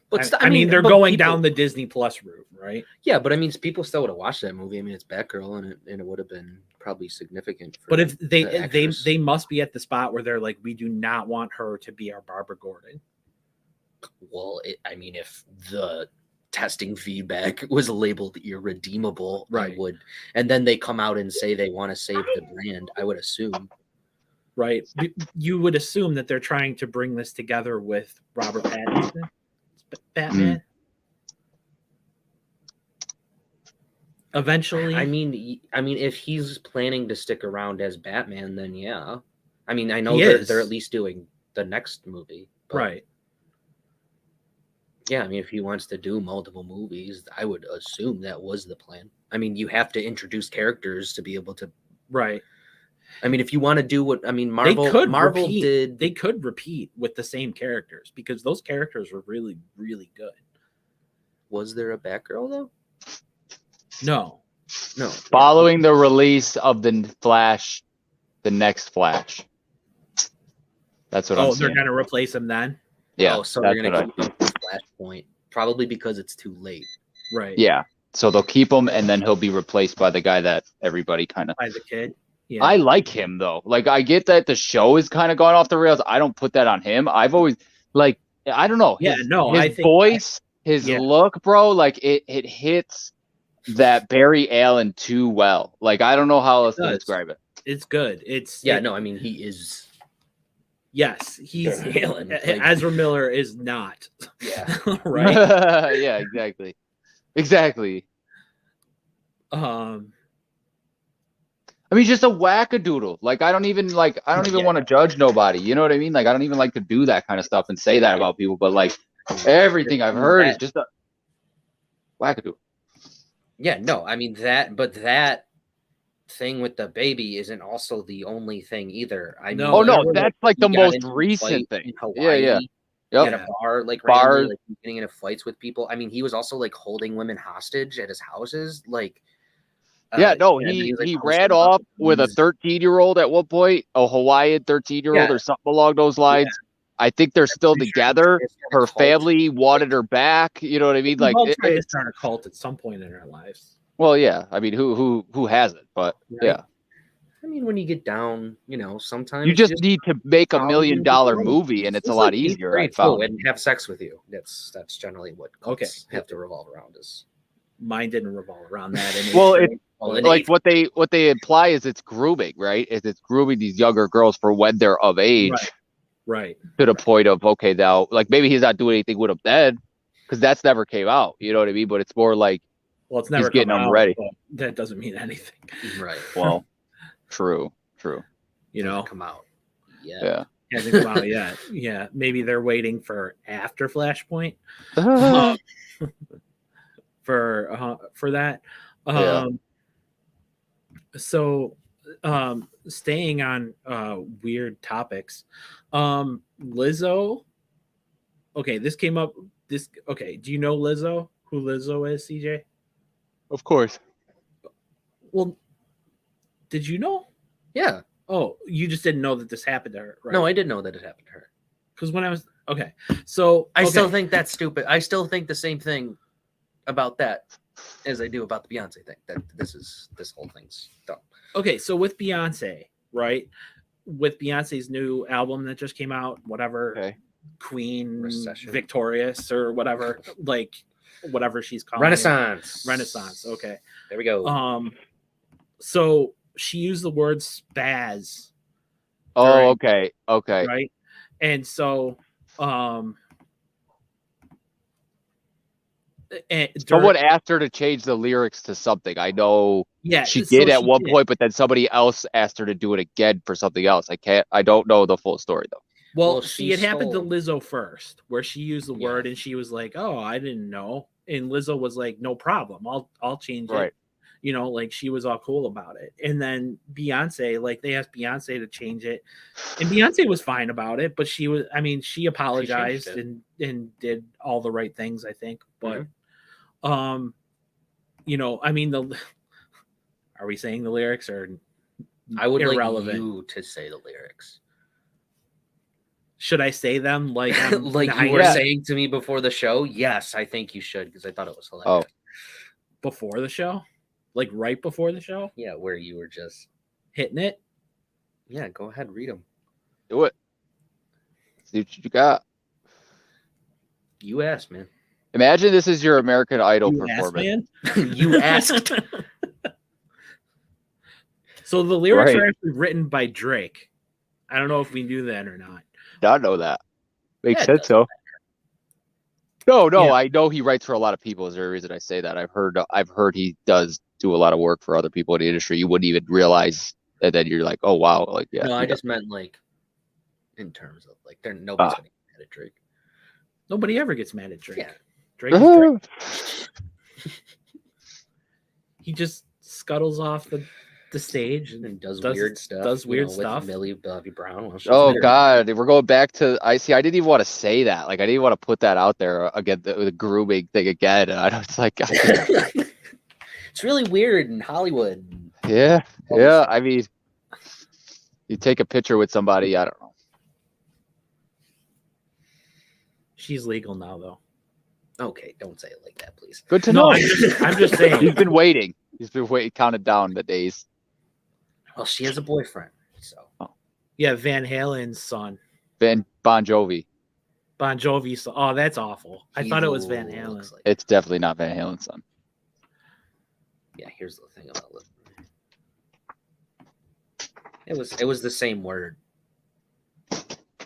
But I mean, they're going down the Disney Plus route, right? Yeah, but I mean, people still would have watched that movie. I mean, it's Batgirl, and it would have been probably significant. But if they must be at the spot where they're like, we do not want her to be our Barbara Gordon. Well, I mean, if the testing feedback was labeled irredeemable, right? I would, and then they come out and say they want to save the brand, I would assume. Right. You would assume that they're trying to bring this together with Robert Pattinson. Batman. Eventually, I mean, if he's planning to stick around as Batman, then yeah. I mean, I know they're at least doing the next movie, right? Yeah, I mean, if he wants to do multiple movies, I would assume that was the plan. I mean, you have to introduce characters to be able to, right? I mean, if you want to do what Marvel did, they could repeat with the same characters because those characters were really, really good. Was there a Batgirl though? No. Following the release of the Flash, the next Flash. That's what I'm saying. They're gonna replace him then. Yeah. So they're gonna keep him at Flashpoint, probably because it's too late. Right. Yeah. So they'll keep him, and then he'll be replaced by the guy that everybody kind of. By the kid. Yeah. I like him though. Like I get that the show is kind of gone off the rails. I don't put that on him. I've always I don't know. His voice, his look, bro. Like it hits that Barry Allen too well. Like I don't know how else to describe it. It's good. No, I mean he is. Yes, he's Barry Allen. Ezra Miller is not. Yeah. Right. Yeah. Exactly. I mean, just a wackadoodle. Like I don't even want to judge nobody. You know what I mean? Like I don't even like to do that kind of stuff and say that about people. But like everything I've heard is just a wackadoodle. Yeah, no, I mean that thing with the baby isn't also the only thing either. I mean, that's like the most recent thing. In Hawaii, Yep. At a bar, randomly, getting into fights with people. I mean, he was also like holding women hostage at his houses, like. He ran off with a 13-year-old at one point, a Hawaiian 13-year-old or something along those lines. Yeah. I think they're still together. Her family wanted her back. You know what I mean? Like, try to start a cult at some point in our lives. Well, yeah. I mean, who hasn't? But yeah. I mean, when you get down, sometimes you just need to make $1 million movie, and it's a lot easier. I found and have sex with you. That's generally what cults have to revolve around. Mine didn't revolve around that. Well, it's like what they imply is it's grooming, right? It's grooming these younger girls for when they're of age, right? To the point of now, like maybe he's not doing anything with them then, because that's never came out. You know what I mean? But it's more like, it's never getting them ready. That doesn't mean anything, right? Well, true. Come out, yeah. Hasn't come out yet. Yeah, maybe they're waiting for after Flashpoint. For that. So staying on weird topics, Lizzo. Okay, this came up. Do you know Lizzo? Who Lizzo is, CJ? Of course. Well, did you know? Yeah. Oh, you just didn't know that this happened to her, right? No, I did know that it happened to her. Because when I was so I still think that's stupid. I still think the same thing about that as I do about the Beyonce thing. That this whole thing's dumb. Okay, so with Beyonce, right? With Beyonce's new album that just came out, whatever, Queen Recession. Victorious or whatever, whatever she's calling Renaissance. Okay, there we go. So she used the word spaz. Oh, okay. Right, and so Someone asked her to change the lyrics to something. I know she did at one point, but then somebody else asked her to do it again for something else. I don't know the full story though. Well, it happened to Lizzo first, where she used the word and she was like, "Oh, I didn't know," and Lizzo was like, "No problem, I'll change it." You know, like she was all cool about it. And then Beyonce, like they asked Beyonce to change it, and Beyonce was fine about it, but she apologized and did all the right things, I think. But you know, I mean, are we saying the lyrics or I would irrelevant? Like you to say the lyrics. Should I say them like like you were saying to me before the show? Yes, I think you should, because I thought it was hilarious. Before the show? Like right before the show? Yeah, where you were just hitting it? Yeah, go ahead, read them. Do it. See what you got. You asked, man. Imagine this is your American Idol performance. You asked. So the lyrics are actually written by Drake. I don't know if we knew that or not. I know that. Makes sense, though. No, I know he writes for a lot of people. Is there a reason I say that? I've heard he does do a lot of work for other people in the industry. You wouldn't even realize, and then you're like, oh wow, like yeah. No, I just meant like in terms of like nobody's getting mad at Drake. Nobody ever gets mad at Drake. Yeah. Drake is Drake. He just scuttles off the stage and does weird stuff. Does weird stuff. With Millie Bobby Brown. Oh God, we're going back to I didn't even want to say that. Like I didn't want to put that out there again. The grooming thing again. I don't. It's like it's really weird in Hollywood. Yeah. I mean, you take a picture with somebody. I don't know. She's legal now, though. Okay, don't say it like that, please. Good to know. I'm just saying. He's been waiting. He's been waiting, counted down the days. Well, she has a boyfriend, so. Yeah, Van Halen's son. Bon Jovi. Bon Jovi's son. Oh, that's awful. I thought it was Van Halen. Like it's definitely not Van Halen's son. Yeah, here's the thing about it. It was the same word.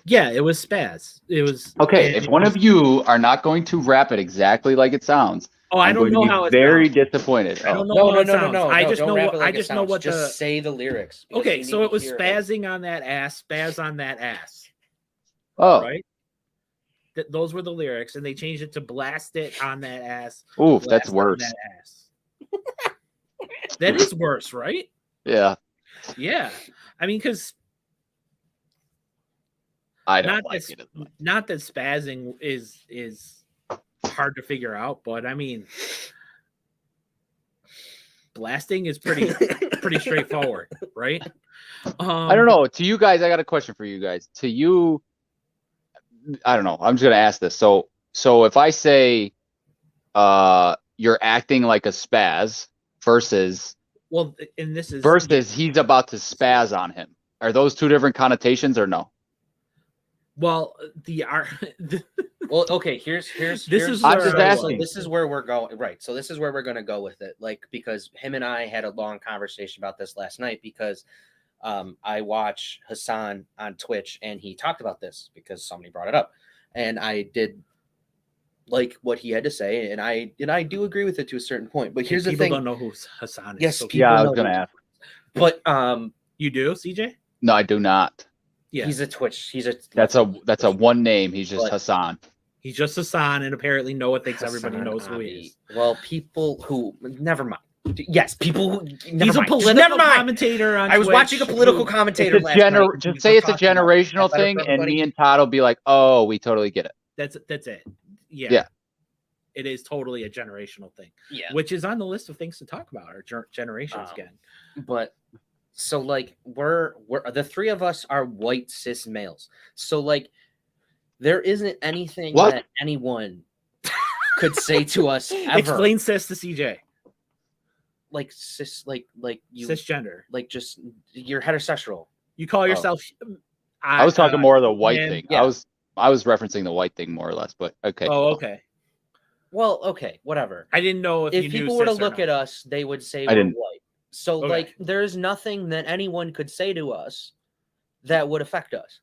Yeah, it was spaz. It was okay. If one of you are not going to rap it exactly like it sounds, I don't know how it's very disappointed. I don't know No. I just know. I just know what just say the lyrics. Okay, so it was spazzing on that ass, spaz on that ass. Oh, right. Those were the lyrics, and they changed it to blast it on that ass. Ooh, that's worse. That ass. That is worse, right? Yeah. Yeah, I mean, because I don't like it. Not that spazzing is hard to figure out, but I mean, blasting is pretty straightforward, right? I don't know. To you guys, I got a question for you guys. To you, I don't know. I'm just gonna ask this. So if I say, you're acting like a spaz versus he's about to spaz on him. Are those two different connotations or no? Well, well, okay. Here's this is where we're going. Right. So this is where we're going to go with it. Like, because him and I had a long conversation about this last night because I watch Hassan on Twitch and he talked about this because somebody brought it up, and I did like what he had to say, and I do agree with it to a certain point. But here's the thing: people don't know who Hassan is. Yes, so I was going to ask. But you do, CJ? No, I do not. Yeah, he's a Twitch. That's a one name. He's just Hassan. He's just Hassan, and apparently Noah thinks everybody knows who he is. Well, people who never mind. Yes, people who he's a political commentator on I was Twitch. watching a political commentator last night. Just say it's a generational thing, and me and Todd will be like, "Oh, we totally get it." That's it. Yeah. It is totally a generational thing. Yeah, which is on the list of things to talk about. Our generations again, but. So like we're the three of us are white cis males. So like there isn't anything that anyone could say to us ever. Explain cis to CJ. Like cis, like you cisgender. Like just you're heterosexual. You call yourself. I was talking more of the white thing. Yeah. I was referencing the white thing more or less, but okay. Oh, okay. Well, okay, whatever. I didn't know if people were to look at us, they would say we're white. So, like, there's nothing that anyone could say to us that would affect us.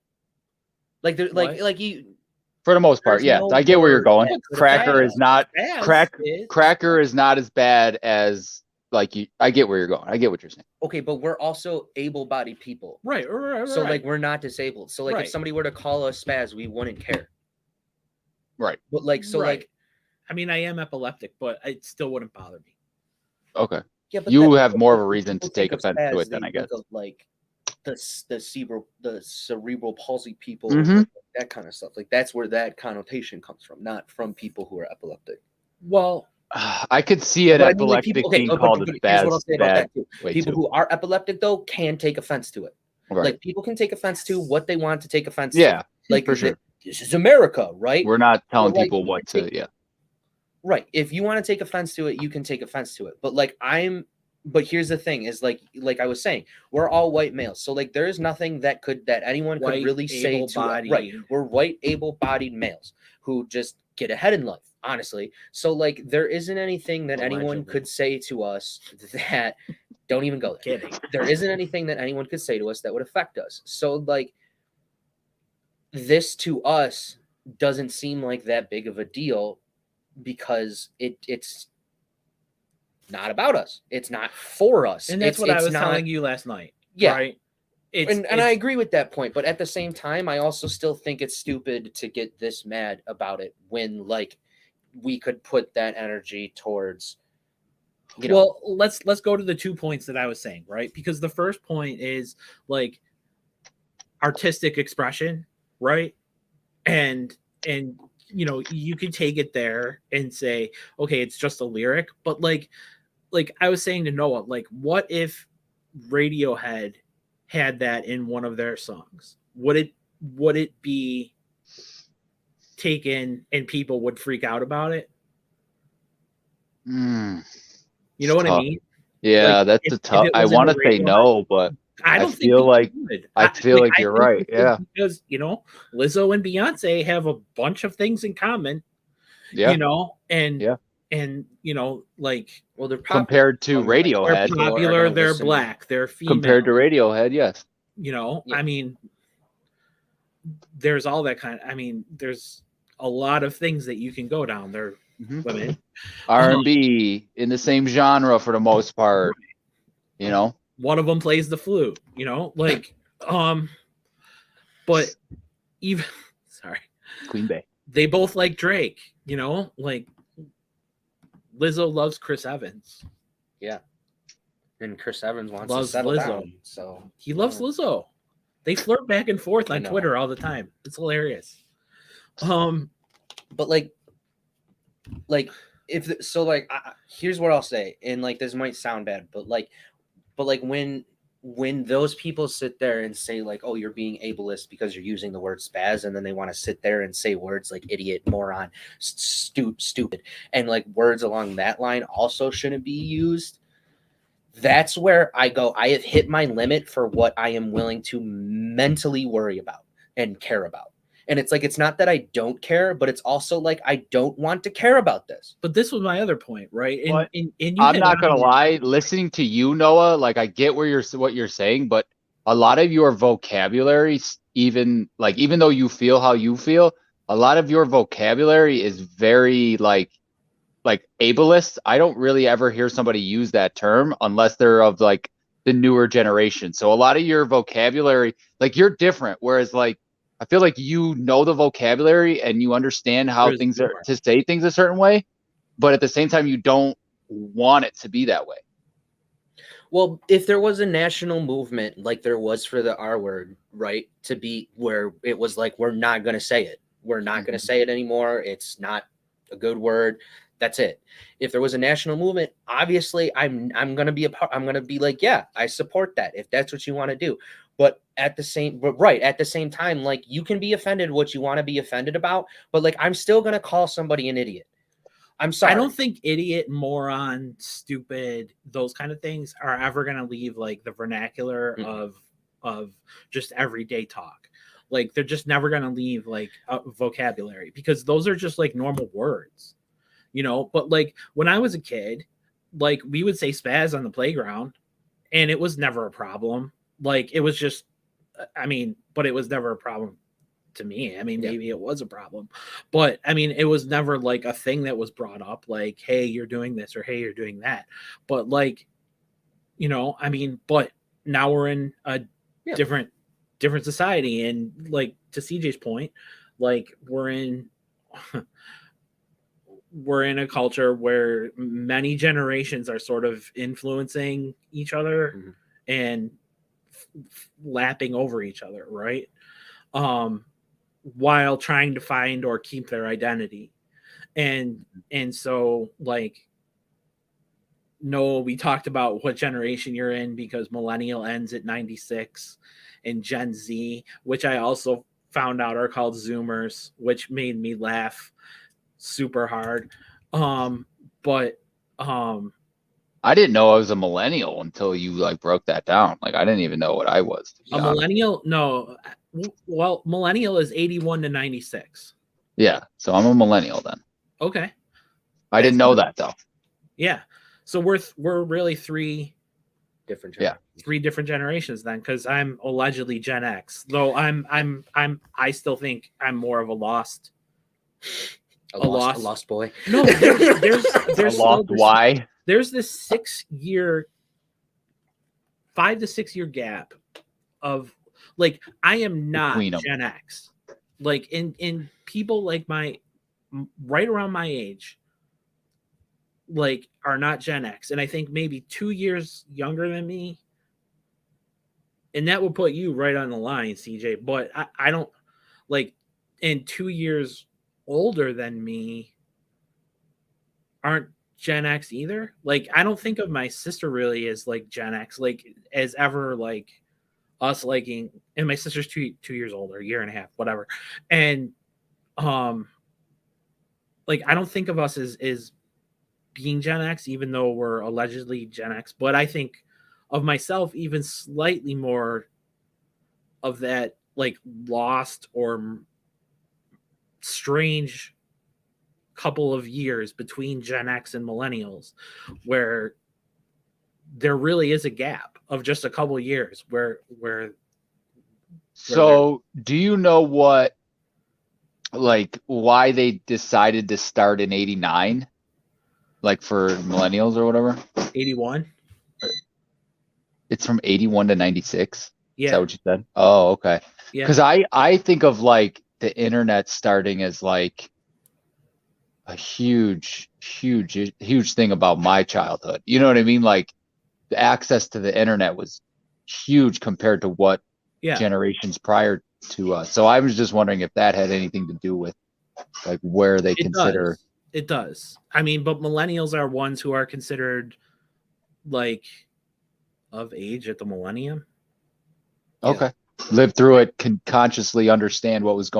Like, like you. For the most part, There's yeah. no I get where you're word going. that could Cracker affect is not spaz cracker is not as bad as like you. I get where you're going. I get what you're saying. Okay, but we're also able-bodied people. Right. So like we're not disabled. So like Right. if somebody were to call us spaz, we wouldn't care. Right. But like so Right. like I mean, I am epileptic, but it still wouldn't bother me. Okay. yeah, but You that- have more of a when reason to people take think of offense to spaz, it than they I guess. think of, like the cerebral palsy people, Mhm. that kind of stuff. Like that's where that connotation comes from, not from people who are epileptic. Well, I could see an But I mean, like, epileptic people, okay, being but called a here's what I'll say about bad that too. way People too. who are epileptic though can take offense to it. Right. Like people can take offense to what they want to take offense Yeah, to. Like for sure. This is America, right? We're not telling like, people you what can to. Yeah. Right. If you want to take offense to it, you can take offense to it. But like but here's the thing is like I was saying, we're all white males. So like there is nothing that anyone could White, really say to us. Right. able-bodied. We're white, able-bodied males who just get ahead in life, honestly. So like there isn't anything that anyone Allegedly. could say to us that don't even go there. Kidding. There isn't anything that anyone could say to us that would affect us. So like this to us doesn't seem like that big of a deal because it's not about us. It's not for us. And that's it's, what I it's was not, telling you last night. Yeah. Right. And I agree with that point, but at the same time, I also still think it's stupid to get this mad about it when like we could put that energy towards. Well, let's go to the 2 points that I was saying, right? Because the first point is like artistic expression, right? And you can take it there and say, okay, it's just a lyric, but like I was saying to Noah, like what if Radiohead had that in one of their songs? Would it be taken and people would freak out about it? You know what I mean? Yeah, Like, that's if a tough. it I was in want a to say Radiohead- no, but I don't think feel like people would. I feel like you're think right. Yeah. because Lizzo and Beyonce have a bunch of things in common. Yeah. And like, well, they're compared to Radiohead. they're popular, they're black, they're female. Compared to Radiohead, yes. Yeah. I mean, there's all that kind of. I mean, there's a lot of things that you can go down. They're women. R&B in the same genre for the most part. One of them plays the flute. Like, but even sorry, Queen Bey. They both like Drake. Like Lizzo loves Chris Evans. Yeah. And Chris Evans wants Loves to settle Lizzo. down. So He loves Lizzo. They flirt back and forth I on know. Twitter all the time. It's hilarious. But like if so, like here's what I'll say, and like this might sound bad, but like when those people sit there and say like, oh, you're being ableist because you're using the word spaz, and then they want to sit there and say words like idiot, moron, stupid, and like words along that line also shouldn't be used. That's where I go, I have hit my limit for what I am willing to mentally worry about and care about. And it's like, it's not that I don't care, but it's also like, I don't want to care about this. But this was my other point, right? I'm not going to lie. Listening to you, Noah, like I get what you're saying, but a lot of your vocabulary, even though you feel how you feel, a lot of your vocabulary is very like ableist. I don't really ever hear somebody use that term unless they're of like the newer generation. So a lot of your vocabulary, like you're different. Whereas like, I feel like the vocabulary and you understand how things are to say things a certain way, but at the same time, you don't want it to be that way. Well, if there was a national movement like there was for the R word, right, to be where it was like, we're not going to say it. We're not going to say it anymore. It's not a good word. That's it. If there was a national movement, obviously I'm going to be I'm going to be like, yeah, I support that if that's what you want to do. But at the same time, like you can be offended what you want to be offended about, but like I'm still going to call somebody an idiot. I'm sorry. I don't think idiot, moron, stupid, those kind of things are ever going to leave like the vernacular of just everyday talk. Like they're just never going to leave like a vocabulary because those are just like normal words, but like when I was a kid, like we would say spaz on the playground and it was never a problem. Like it was just, but it was never a problem to me. I mean, maybe it was a problem, but I mean, it was never like a thing that was brought up like, hey, you're doing this, or hey, you're doing that. But like, you know, I mean, but now we're in a different society, and like to CJ's point, like we're in a culture where many generations are sort of influencing each other and lapping over each other, right? While trying to find or keep their identity. And so like, no, we talked about what generation you're in because millennial ends at 96, and Gen Z, which I also found out are called Zoomers, which made me laugh super hard. But I didn't know I was a millennial until you like broke that down. Like I didn't even know what I was. A millennial? No. Well, millennial is 81 to 96. Yeah, so I'm a millennial then. Okay. I didn't know that though. Yeah. So we're really three different generations then, because I'm allegedly Gen X, though I still think I'm more of a lost boy. No, there's a lost why? There's this 5 to 6 year gap of like, I am not Gen X. Like in people like right around my age, like are not Gen X, and I think maybe 2 years younger than me, and that would put you right on the line, CJ. But I don't like, and 2 years older than me aren't Gen X either. Like I don't think of my sister really as like Gen X, like as ever like us liking, and my sister's 2 years older, a year and a half, whatever. And like I don't think of us as being Gen X, even though we're allegedly Gen X. But I think of myself even slightly more of that like lost or strange couple of years between Gen X and millennials, where there really is a gap of just a couple of years where so do you know what, like why they decided to start in 89, like for millennials or whatever? 81. It's from 81 to 96. Yeah. Is that what you said? Oh, okay. Yeah. Because I think of like the internet starting as like a huge thing about my childhood. You know what I mean? Like the access to the internet was huge compared to what generations prior to us. So I was just wondering if that had anything to do with like where they consider. It does. I mean, but millennials are ones who are considered like of age at the millennium. Okay. Live through it, can consciously understand what was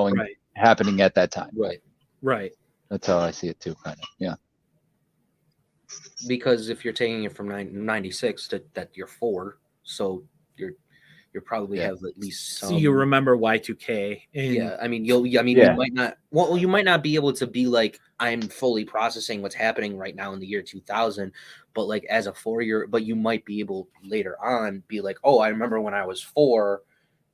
happening at that time. Right. That's how I see it too, kind of. Yeah. Because if you're taking it from 96 to that you're 4, so you probably have at least some. So you remember Y2K. And I mean, you might not. Well, you might not be able to be like, I'm fully processing what's happening right now in the year 2000, but like as a 4-year, but you might be able later on be like, oh, I remember when I was 4,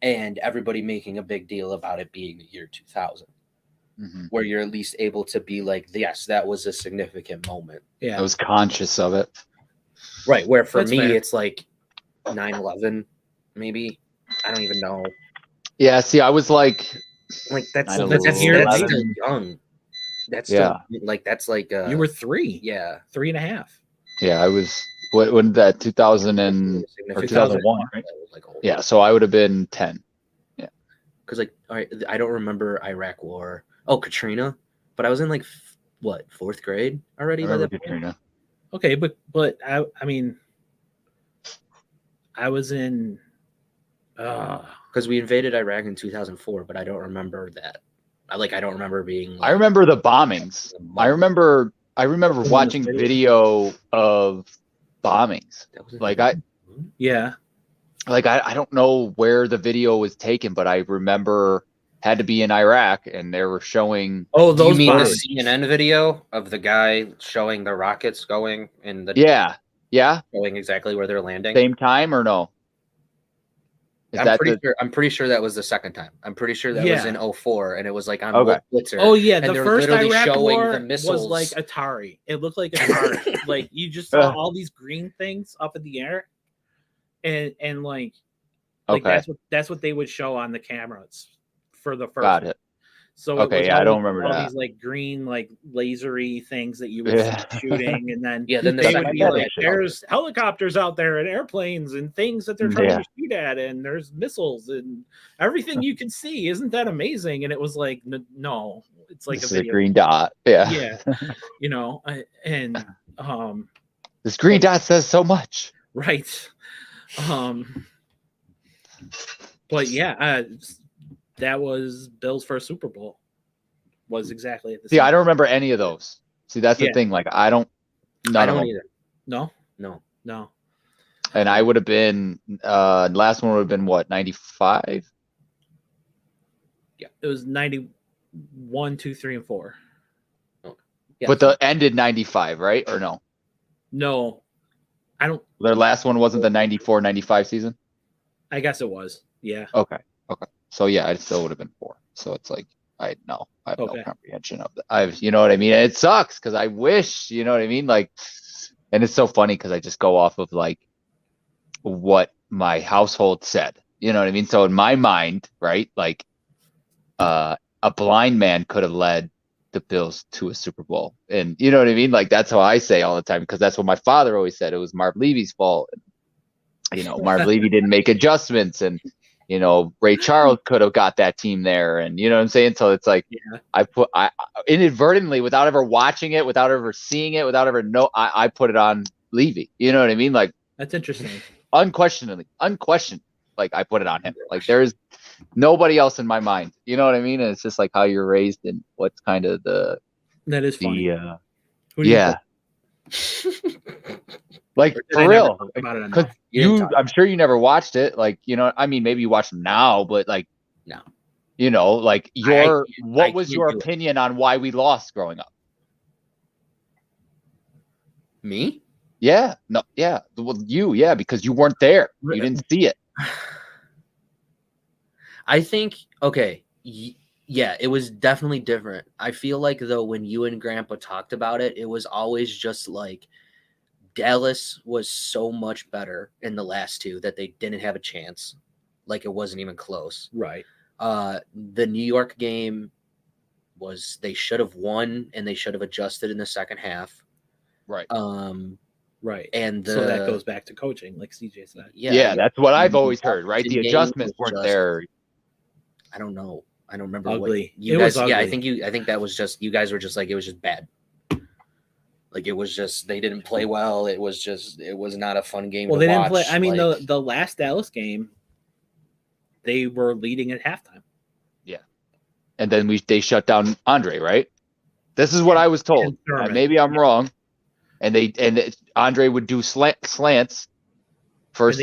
and everybody making a big deal about it being the year 2000. Where you're at least able to be like, yes, that was a significant moment. Yeah, I was conscious of it. Right. Where for me, it's like 9/11, maybe. I don't even know. Yeah. See, I was like that's still young. That's still like that's like you were 3. Yeah, 3.5. Yeah, I was when that 2000 or 2001, right? Yeah, so I would have been 10. Yeah, because like I don't remember Iraq War. Oh, Katrina, but I was in like what 4th grade already by that Katrina. Okay, but I mean, I was in because we invaded Iraq in 2004, but I don't remember that. I don't remember being. Like, I remember the bombings. I remember watching video of bombings. Like I don't know where the video was taken, but I remember had to be in Iraq, and they were showing. Oh, those you mean the CNN video of the guy showing the rockets going in the yeah, showing exactly where they're landing. Same time or no? I'm pretty sure that was the second time. I'm pretty sure that was in 04, and it was like on Okay. Blitzer. Oh yeah, and the first literally Iraq showing War the missiles. was like Atari. It looked like Atari. Like you just saw all these green things up in the air, and like that's what they would show on the cameras for the first. Got it. So okay, I don't remember all that. these like green, like lasery things that you would see shooting, and then then they would be like, "There's helicopters out there and airplanes and things that they're trying to shoot at, and there's missiles and everything you can see. Isn't that amazing?" And it was like, no, it's like this is a green dot. Yeah, and this green dot says so much, right? But yeah, that was Bill's first Super Bowl. Was exactly at the same I don't remember any of those. See, that's the thing. Like, I don't either. No. And I would have been last one would have been what, 95? Yeah, it was 91, 2, 3, and 4. Okay. Yeah. But the ended 95, right? Or no? No, I don't. Their last one wasn't the 94, 95 season? I guess it was. Yeah. Okay. So yeah, it still would have been 4. So it's like I have no comprehension of that. You know what I mean? And it sucks because I wish, you know what I mean? Like, and it's so funny because I just go off of like what my household said. You know what I mean? So in my mind, right, like a blind man could have led the Bills to a Super Bowl. And you know what I mean? Like that's how I say all the time because that's what my father always said. It was Marv Levy's fault. You know, Marv Levy didn't make adjustments and you know, Ray Charles could have got that team there. And you know what I'm saying? So it's like, I inadvertently, without ever watching it, without ever seeing it, without ever I put it on Levy. You know what I mean? Like, that's interesting. Unquestioned. Like I put it on him. Like there's nobody else in my mind. You know what I mean? And it's just like how you're raised and what's kind of that is funny. Who do you like for real, because I'm sure you never watched it. Like, you know, I mean, maybe you watch them now, but like, no, you know, like what was your opinion on why we lost growing up? Me? Yeah, no, yeah, well, because you weren't there, you didn't see it. I think yeah, it was definitely different. I feel like though when you and Grandpa talked about it, it was always just like. Dallas was so much better in the last two that they didn't have a chance. Like it wasn't even close. Right. The New York game was they should have won and they should have adjusted in the second half. Right. Right. And so that goes back to coaching, like CJ said. Yeah, that's what I've always heard, right? The adjustments weren't there. I don't know. I don't remember ugly. What you guys I think that was just you guys were just like it was just bad. Like it was just they didn't play well. It was not a fun game. Well, they didn't watch. play. I mean, the last Dallas game, they were leading at halftime. Yeah, and then they shut down Andre. Right. This is what I was told. Maybe I'm wrong. And Andre would do slants first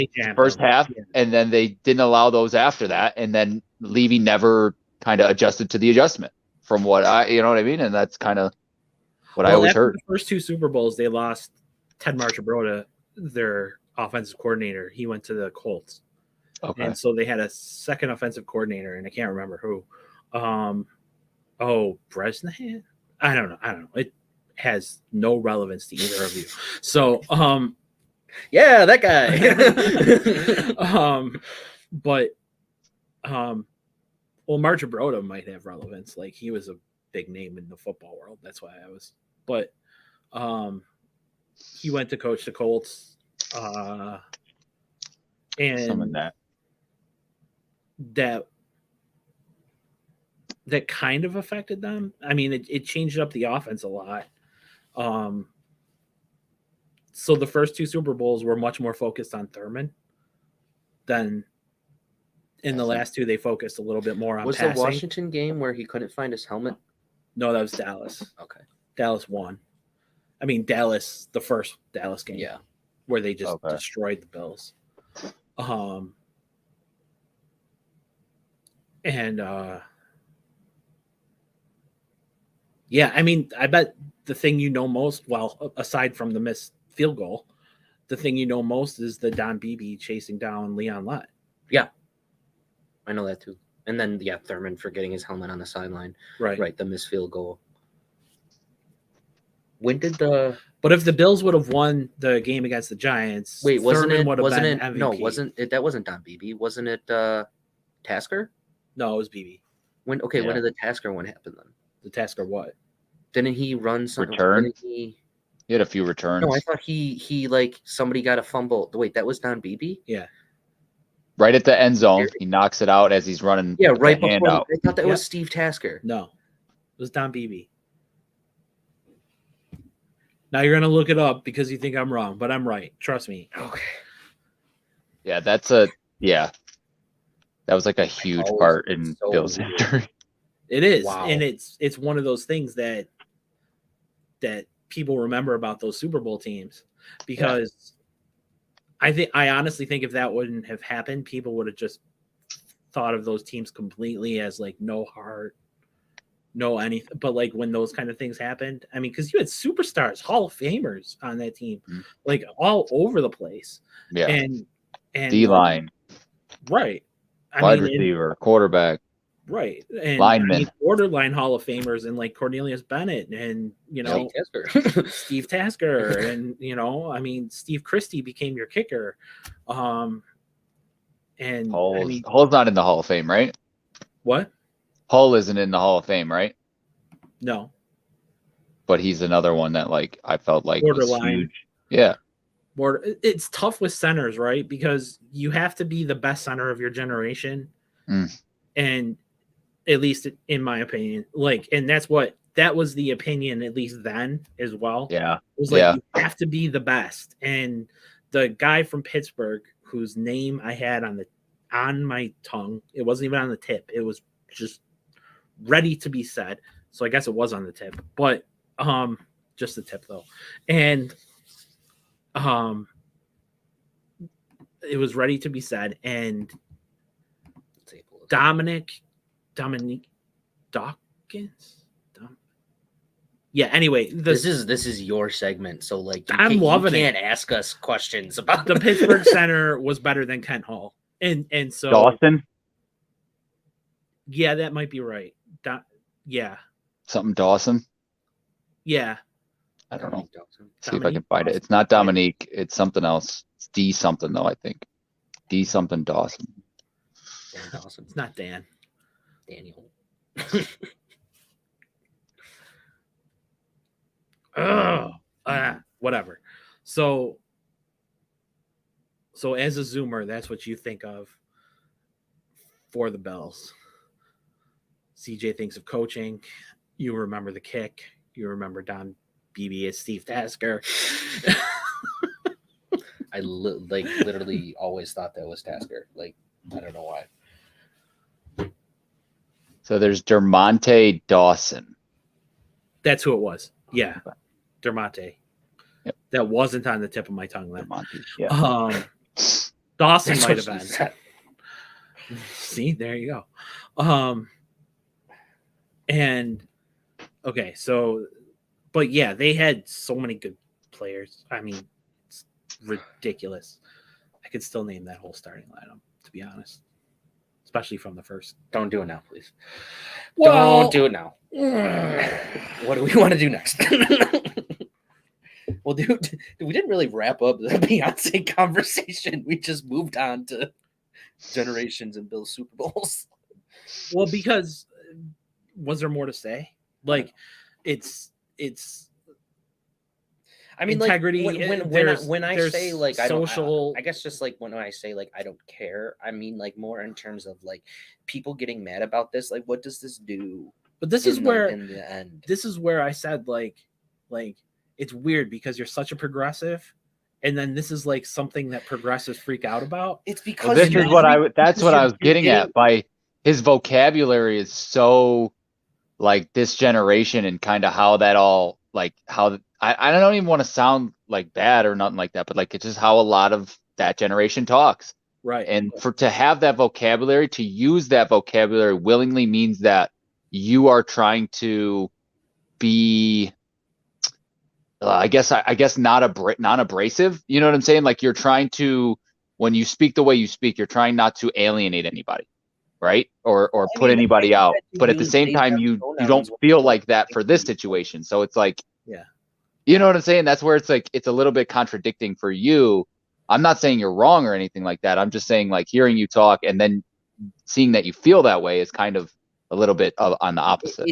half, and then they didn't allow those after that, and then Levy never kind of adjusted to the adjustment from what you know what I mean, and that's kind of. What I always heard. The first two Super Bowls, they lost Ted Marchibroda, their offensive coordinator. He went to the Colts. Okay. And so they had a second offensive coordinator, and I can't remember who. Bresnahan? I don't know. It has no relevance to either of you. So, yeah, that guy. Marchibroda might have relevance. Like he was a big name in the football world. That's why I was. But he went to coach the Colts, and some of that kind of affected them. I mean, it changed up the offense a lot. So the first two Super Bowls were much more focused on Thurman than in the last two. They focused a little bit more on passing. Was the Washington game where he couldn't find his helmet? No, that was Dallas. Okay. Dallas won. I mean, the first Dallas game. Yeah. Where they just destroyed the Bills. Yeah, I mean, I bet the thing you know most, well, aside from the missed field goal, the thing you know most is the Don Beebe chasing down Leon Lett. Yeah. I know that too. And then Thurman for getting his helmet on the sideline. Right. The missed field goal. When did the? But if the Bills would have won the game against the Giants, Wait, wasn't Thurman it? would have Wasn't been it? MVP. No, wasn't it? That wasn't Don Beebe. Wasn't it? Tasker. No, it was BB. When did the Tasker one happen then? The Tasker what? Didn't he run some return? Didn't he had a few returns. No, I thought he like somebody got a fumble. Wait, that was Don Beebe? Yeah. Right at the end zone, he knocks it out as he's running. Yeah, right the hand before. out. I thought that was Steve Tasker. No, it was Don Beebe. Now you're gonna look it up because you think I'm wrong, but I'm right. Trust me. Okay. Yeah, that was like a huge part in Bill's history. It is, Wow. and it's one of those things that people remember about those Super Bowl teams because I honestly think if that wouldn't have happened, people would have just thought of those teams completely as like no heart, no anything. But like when those kind of things happened, I mean, because you had superstars, Hall of Famers on that team, like all over the place. Yeah, and D-line, right? Wide receiver, quarterback. Right. And linemen, borderline Hall of Famers and like Cornelius Bennett and Steve Tasker and Steve Christie became your kicker. And Hull's not in the Hall of Fame, right? What? Hull isn't in the Hall of Fame, right? No. But he's another one that like I felt like borderline. Was huge. Yeah. It's tough with centers, right? Because you have to be the best center of your generation. And at least in my opinion, and that was the opinion, at least then as well. Yeah. It was like, you have to be the best. And the guy from Pittsburgh, whose name I had on my tongue, it wasn't even on the tip. It was just ready to be said. So I guess it was on the tip, but just the tip though. And it was ready to be said. And Dominique Dawkins. Yeah. Anyway, this is your segment, so like I'm loving it. You can't ask us questions about the Pittsburgh center was better than Kent Hall, and so Dawson. Yeah, that might be right. Something Dawson. Yeah. I don't know. See if I can find it. It's not Dominique. It's something else. It's D something though. I think D something Dawson. Dan Dawson. It's not Dan. Daniel. Whatever. So as a Zoomer, that's what you think of for the Bells. CJ thinks of coaching. You remember the kick. You remember Don Beebe as Steve Tasker. I literally always thought that was Tasker. Like, I don't know why. So there's Dermonte Dawson. That's who it was. Yeah. Dermonte. Yep. That wasn't on the tip of my tongue then. Dermonte, yeah. Dawson might have been. See, there you go. And okay, so but yeah, they had so many good players. I mean, it's ridiculous. I could still name that whole starting lineup, to be honest. Especially from the first. Don't do it now, please. Well, don't do it now. What do we want to do next? Well, dude, we didn't really wrap up the Beyonce conversation. We just moved on to generations and Bill's Super Bowls. Well, because was there more to say? Like, it's. I mean, integrity. Like, when I say like social, I guess just like when I say like I don't care, I mean like more in terms of like people getting mad about this. Like, what does this do? But this is where in the end, this is where I said like it's weird because you're such a progressive, and then this is like something that progressives freak out about. It's because this is what that's what I was getting at by his vocabulary is so like this generation and kind of how that all like how I don't even want to sound like bad or nothing like that, but like it's just how a lot of that generation talks. Right. And to have that vocabulary, to use that vocabulary willingly means that you are trying to be I guess not abrasive. You know what I'm saying? Like you're trying to, when you speak the way you speak, you're trying not to alienate anybody. right? Or I put mean, anybody I out. get that But at the use same they, time, them you don't pronouns when feel you like that think for this you- situation. So it's like, Yeah. you know what I'm saying? That's where it's like, it's a little bit contradicting for you. I'm not saying you're wrong or anything like that. I'm just saying, like, hearing you talk and then seeing that you feel that way is kind of a little bit on the opposite.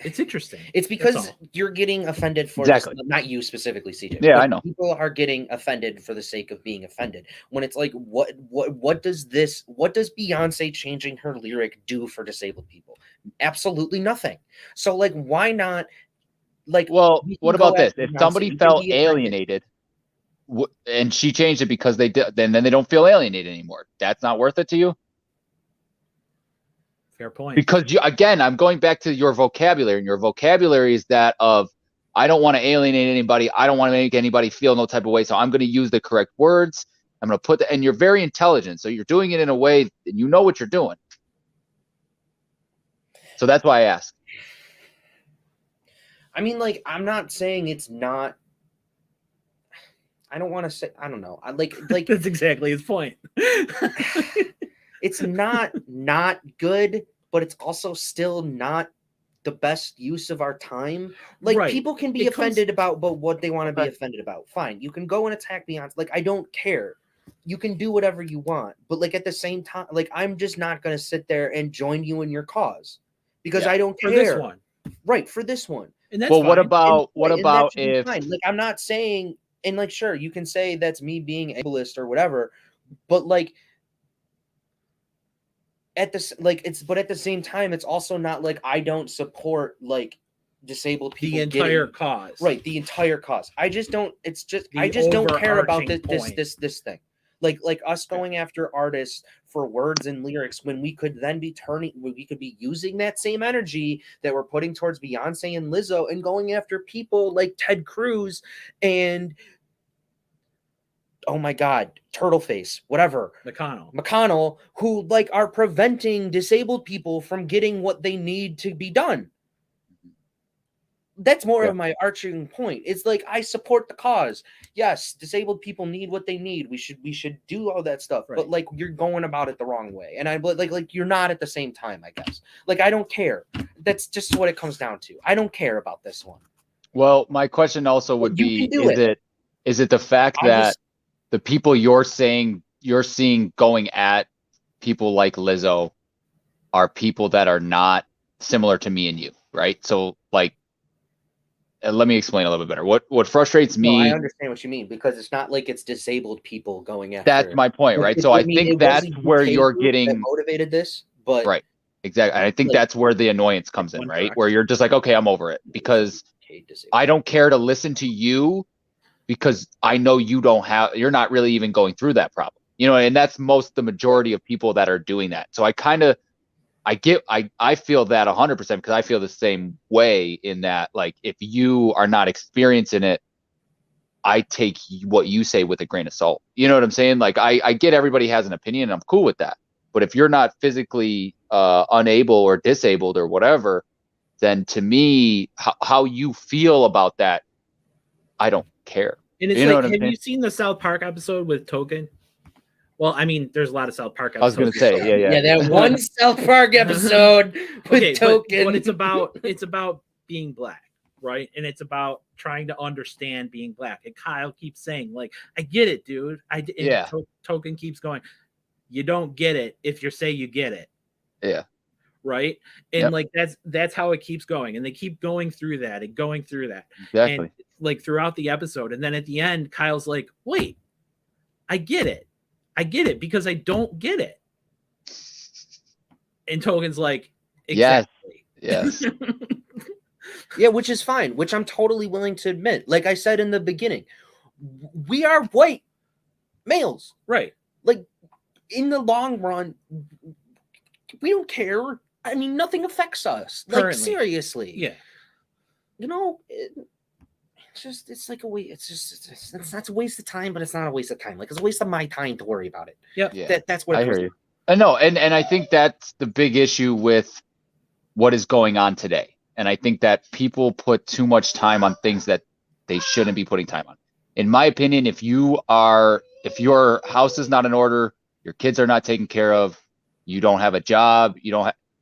It's interesting. It's because you're getting offended for Exactly. this, not you specifically, CJ. Yeah, but I know. People are getting offended for the sake of being offended. When it's like, what does Beyonce changing her lyric do for disabled people? Absolutely nothing. So like, why not? Like, Well, we can what go about this? after If Beyonce, somebody we can felt be offended. alienated and she changed it because they did, then they don't feel alienated anymore. That's not worth it to you? Fair point. Because again, I'm going back to your vocabulary, and your vocabulary is that of, I don't want to alienate anybody. I don't want to make anybody feel no type of way. So I'm going to use the correct words. I'm going to put and you're very intelligent. So you're doing it in a way that you know what you're doing. So that's why I asked. I mean, like, I'm not saying it's not. I don't want to say. I don't know. I like That's exactly his point. It's not good, but it's also still not the best use of our time. Like, Right. people can be offended about what they want to be offended about. Fine, you can go and attack Beyonce. Like, I don't care. You can do whatever you want, but like at the same time, like, I'm just not gonna sit there and join you in your cause because I don't care. For this one, right? For this one, and that's Well, fine. what about that should be if fine. Like, I'm not saying, and like, sure, you can say that's me being ableist or whatever, but like at this, like, but at the same time, it's also not like I don't support like disabled people, the entire cause, right? The entire cause. I just don't. It's just The I just don't care about overarching this thing. Like us going after artists for words and lyrics when we could then be we could be using that same energy that we're putting towards Beyonce and Lizzo and going after people like Ted Cruz and, oh my God, Turtleface, whatever, McConnell, who like are preventing disabled people from getting what they need to be done. That's more of my arching point. It's like, I support the cause. Yes, disabled people need what they need. We should do all that stuff. Right. But like, you're going about it the wrong way. And I like you're not at the same time, I guess. Like, I don't care. That's just what it comes down to. I don't care about this one. Well, my question also would be, is it the fact that the people you're seeing going at people like Lizzo are people that are not similar to me and you, right? So like, let me explain a little bit better. What frustrates me. No, I understand what you mean, because it's not like it's disabled people going after. That's my point, right? So I think that's where you're getting motivated this, but right, exactly. And I think that's where the annoyance comes in, right? Where you're just like, okay, I'm over it because I don't care to listen to you because I know you're not really even going through that problem, you know. And that's the majority of people that are doing that. So I feel that 100% because I feel the same way in that, like, if you are not experiencing it, I take what you say with a grain of salt. You know what I'm saying? Like, I get everybody has an opinion and I'm cool with that. But if you're not physically unable or disabled or whatever, then to me, how you feel about that, I don't care. And it's like, have you seen the South Park episode with Token? Well, I mean, there's a lot of South Park episodes. I was going to say, yeah. That one South Park episode with Token. But it's about being black, right? And it's about trying to understand being black. And Kyle keeps saying, like, I get it, dude. Token keeps going, you don't get it if you say you get it. Yeah. Right. And like, that's how it keeps going. And they keep going through that and going through that. Exactly. And like throughout the episode. And then at the end, Kyle's like, wait, I get it. I get it because I don't get it. And Token's like, exactly. Yes. Yeah, which is fine, which I'm totally willing to admit. Like I said in the beginning, we are white males. Right. Like, in the long run, we don't care. I mean, nothing affects us. Like, currently. Seriously. Yeah. You know, it's like a waste. It's not a waste of time, but it's not a waste of time. Like, it's a waste of my time to worry about it. Yeah. That's what I hear you. I know, and I think that's the big issue with what is going on today. And I think that people put too much time on things that they shouldn't be putting time on. In my opinion, if your house is not in order, your kids are not taken care of, you don't have a job,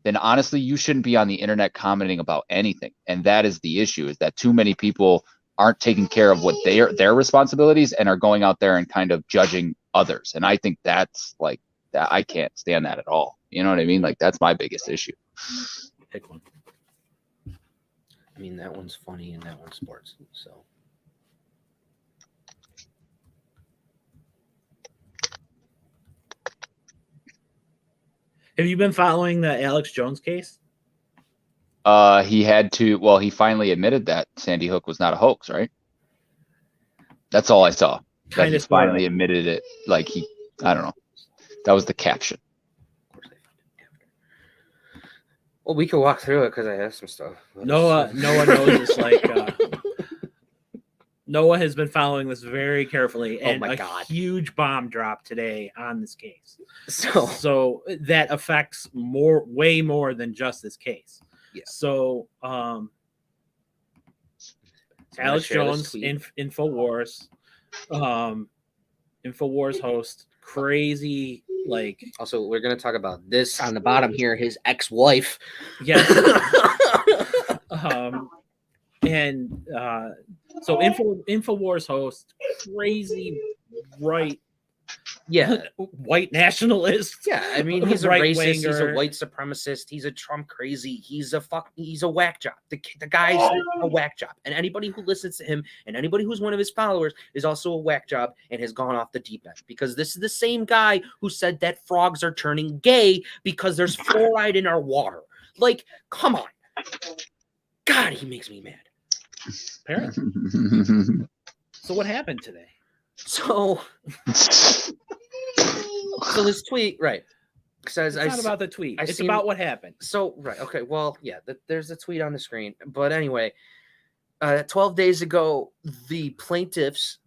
then honestly, you shouldn't be on the internet commenting about anything. And that is the issue, is that too many people aren't taking care of what their responsibilities and are going out there and kind of judging others. And I think that's like that. I can't stand that at all. You know what I mean? Like, that's my biggest issue. Pick one. I mean, that one's funny and that one's sports. So. Have you been following the Alex Jones case? He had to. Well, he finally admitted that Sandy Hook was not a hoax, right? That's all I saw. That he finally admitted it. Like I don't know. That was the caption. Well, we can walk through it because I have some stuff. Noah knows this. Like Noah has been following this very carefully, and huge bomb drop today on this case. So that affects way more than just this case. Yeah. So Alex Jones, Infowars host, crazy. Like, also, we're gonna talk about this on the bottom here. His ex-wife. Yes. So Infowars host, crazy right. Yeah, white nationalist. Yeah, I mean, he's a racist. He's a white supremacist. He's a Trump crazy. He's a whack job. The guy's a whack job. And anybody who listens to him and anybody who's one of his followers is also a whack job and has gone off the deep end, because this is the same guy who said that frogs are turning gay because there's fluoride in our water. Like, come on. God, he makes me mad. Apparently. So what happened today? So this tweet, right, says it's not about the tweet. It's about what happened. So, right. Okay. Well, yeah, there's a tweet on the screen. But anyway, 12 days ago, the plaintiffs,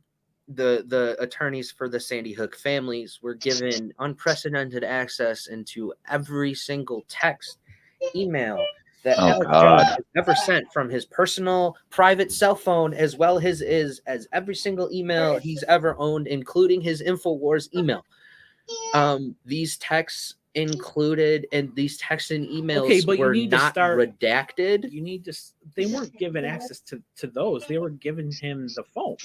the attorneys for the Sandy Hook families, were given unprecedented access into every single text, email that Alex Jones has ever sent from his personal private cell phone, as well as every single email he's ever owned, including his Infowars email. These texts included, and these texts and emails were not redacted. They weren't given access to those. They were giving him the phone.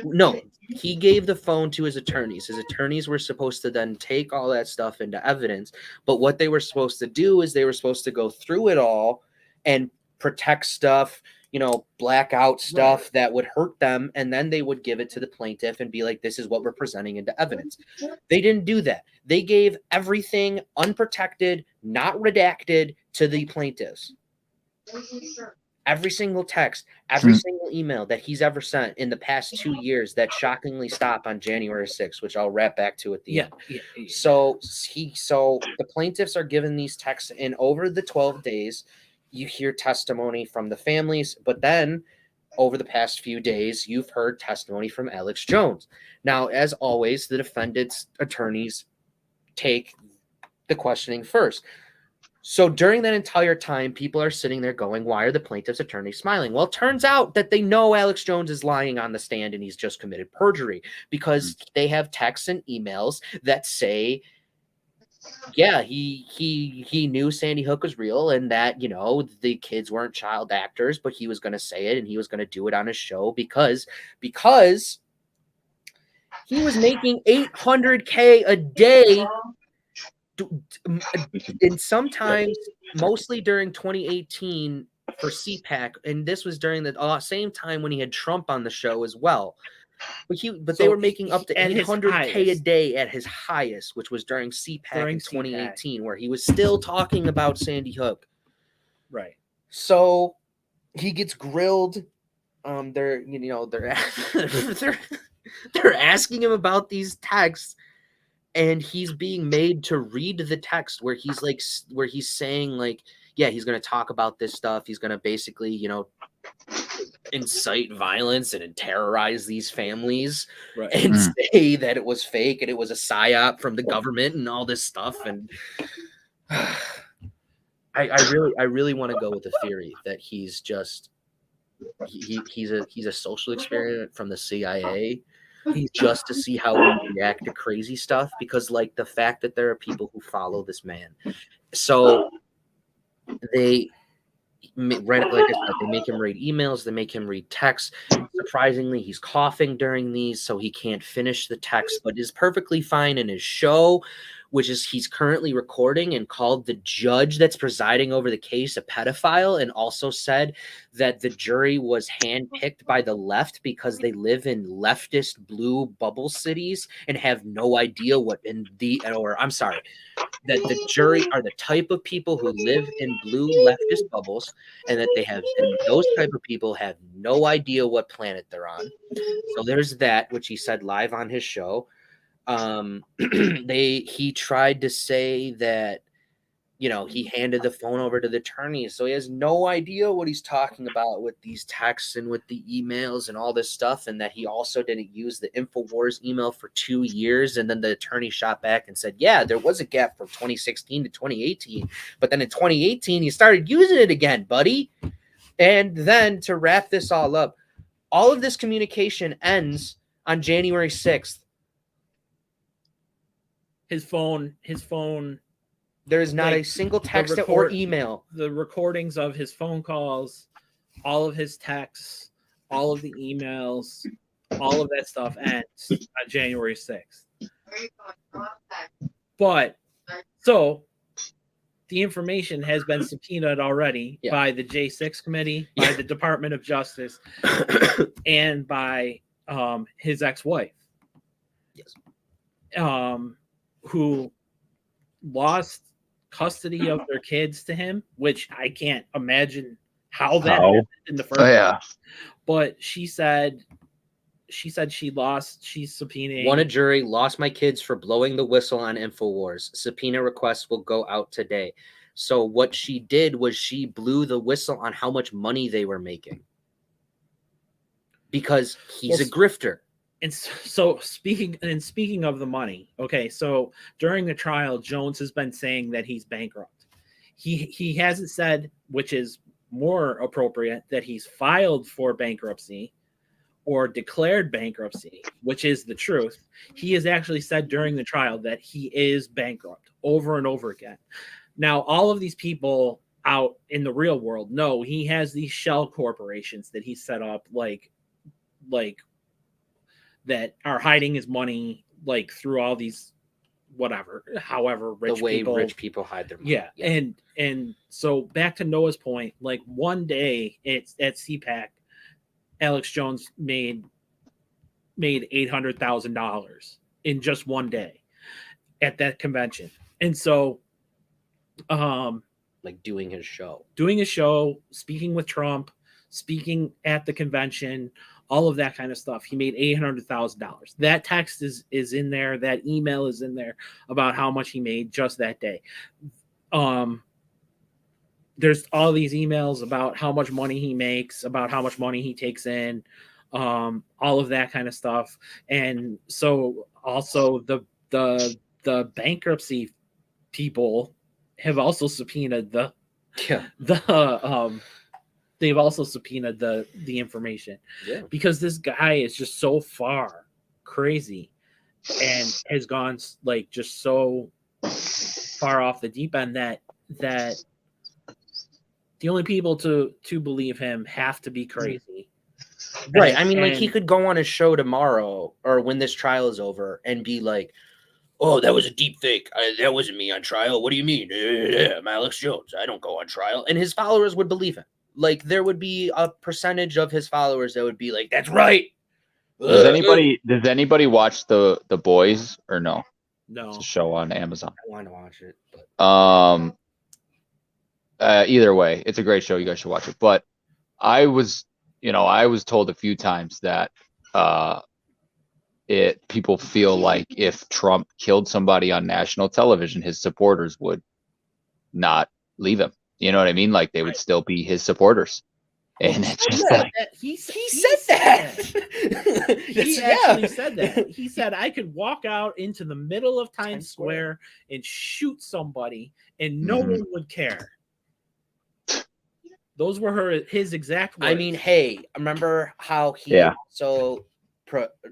No, he gave the phone to his attorneys. His attorneys were supposed to then take all that stuff into evidence. But what they were supposed to do is they were supposed to go through it all and protect stuff, black out stuff that would hurt them, and then they would give it to the plaintiff and be like, this is what we're presenting into evidence. They didn't do that. They gave everything unprotected, not redacted, to the plaintiffs. Every single text, every single email that he's ever sent in the past 2 years that shockingly stopped on January 6th, which I'll wrap back to at the end. Yeah. So the plaintiffs are given these texts, and over the 12 days, you hear testimony from the families, but then over the past few days, you've heard testimony from Alex Jones. Now, as always, the defendant's attorneys take the questioning first. So during that entire time, people are sitting there going, why are the plaintiff's attorneys smiling? Well, it turns out that they know Alex Jones is lying on the stand and he's just committed perjury, because they have texts and emails that say, yeah, he knew Sandy Hook was real, and that, the kids weren't child actors, but he was going to say it, and he was going to do it on his show because he was making $800K a day, and sometimes, mostly during 2018 for CPAC, and this was during the same time when he had Trump on the show as well. But they were making up to $800K a day at his highest, which was during CPAC in 2018, where he was still talking about Sandy Hook. Right. So he gets grilled. They're asking him about these texts, and he's being made to read the text where he's saying, like, yeah, he's going to talk about this stuff. He's going to basically, incite violence and terrorize these families, right, and say that it was fake and it was a psyop from the government and all this stuff. And I really want to go with the theory that he's just he's a social experiment from the CIA, just to see how we react to crazy stuff, because like the fact that there are people who follow this man, so they like I said, they make him read emails, they make him read texts. Surprisingly, he's coughing during these, so he can't finish the text, but is perfectly fine in his show, which is he's currently recording, and called the judge that's presiding over the case a pedophile, and also said that the jury was handpicked by the left because they live in leftist blue bubble cities and have no idea what that the jury are the type of people who live in blue leftist bubbles, and that those type of people have no idea what planet they're on. So there's that, which he said live on his show. He tried to say that, he handed the phone over to the attorney, so he has no idea what he's talking about with these texts and with the emails and all this stuff, and that he also didn't use the InfoWars email for 2 years. And then the attorney shot back and said, yeah, there was a gap from 2016 to 2018, but then in 2018 he started using it again, buddy. And then to wrap this all up, all of this communication ends on January 6th. His phone. There is not a single text or email. The recordings of his phone calls, all of his texts, all of the emails, all of that stuff ends on January 6th. But so the information has been subpoenaed already by the J6 committee, by the Department of Justice, and by his ex-wife. Yes. Who lost custody of their kids to him, which I can't imagine how that happened in the first place. But she's subpoenaing. Won a jury, lost my kids for blowing the whistle on InfoWars. Subpoena requests will go out today. So what she did was she blew the whistle on how much money they were making. Because he's a grifter. And so speaking of the money, okay, so during the trial, Jones has been saying that he's bankrupt. He hasn't said, which is more appropriate, that he's filed for bankruptcy or declared bankruptcy, which is the truth. He has actually said during the trial that he is bankrupt over and over again. Now, all of these people out in the real world know he has these shell corporations that he set up, like that are hiding his money, like through all these however rich people hide their money. Yeah. And so back to Noah's point, like one day it's at CPAC, Alex Jones made $800,000 in just one day at that convention. And so like doing his show, speaking with Trump, speaking at the convention, all of that kind of stuff. He made $800,000. That text is in there. That email is in there about how much he made just that day. There's all these emails about how much money he makes, about how much money he takes in, all of that kind of stuff. And so also the bankruptcy people have also subpoenaed they've also subpoenaed the information, because this guy is just so far crazy and has gone like just so far off the deep end that the only people to believe him have to be crazy. Right. I mean, like he could go on his show tomorrow or when this trial is over and be like, oh, that was a deep fake. That wasn't me on trial. What do you mean? I'm Alex Jones. I don't go on trial. And his followers would believe him. Like there would be a percentage of his followers that would be like, "That's right." Does anybody watch the Boys or no? No, it's a show on Amazon. I want to watch it, but either way, it's a great show. You guys should watch it. But I was told a few times that people feel like if Trump killed somebody on national television, his supporters would not leave him. You know what I mean? Like they would still be his supporters. And it's just like he said that. He actually said that. He said I could walk out into the middle of Times Square and shoot somebody and no one would care. Those were his exact words. I mean, hey, remember how he also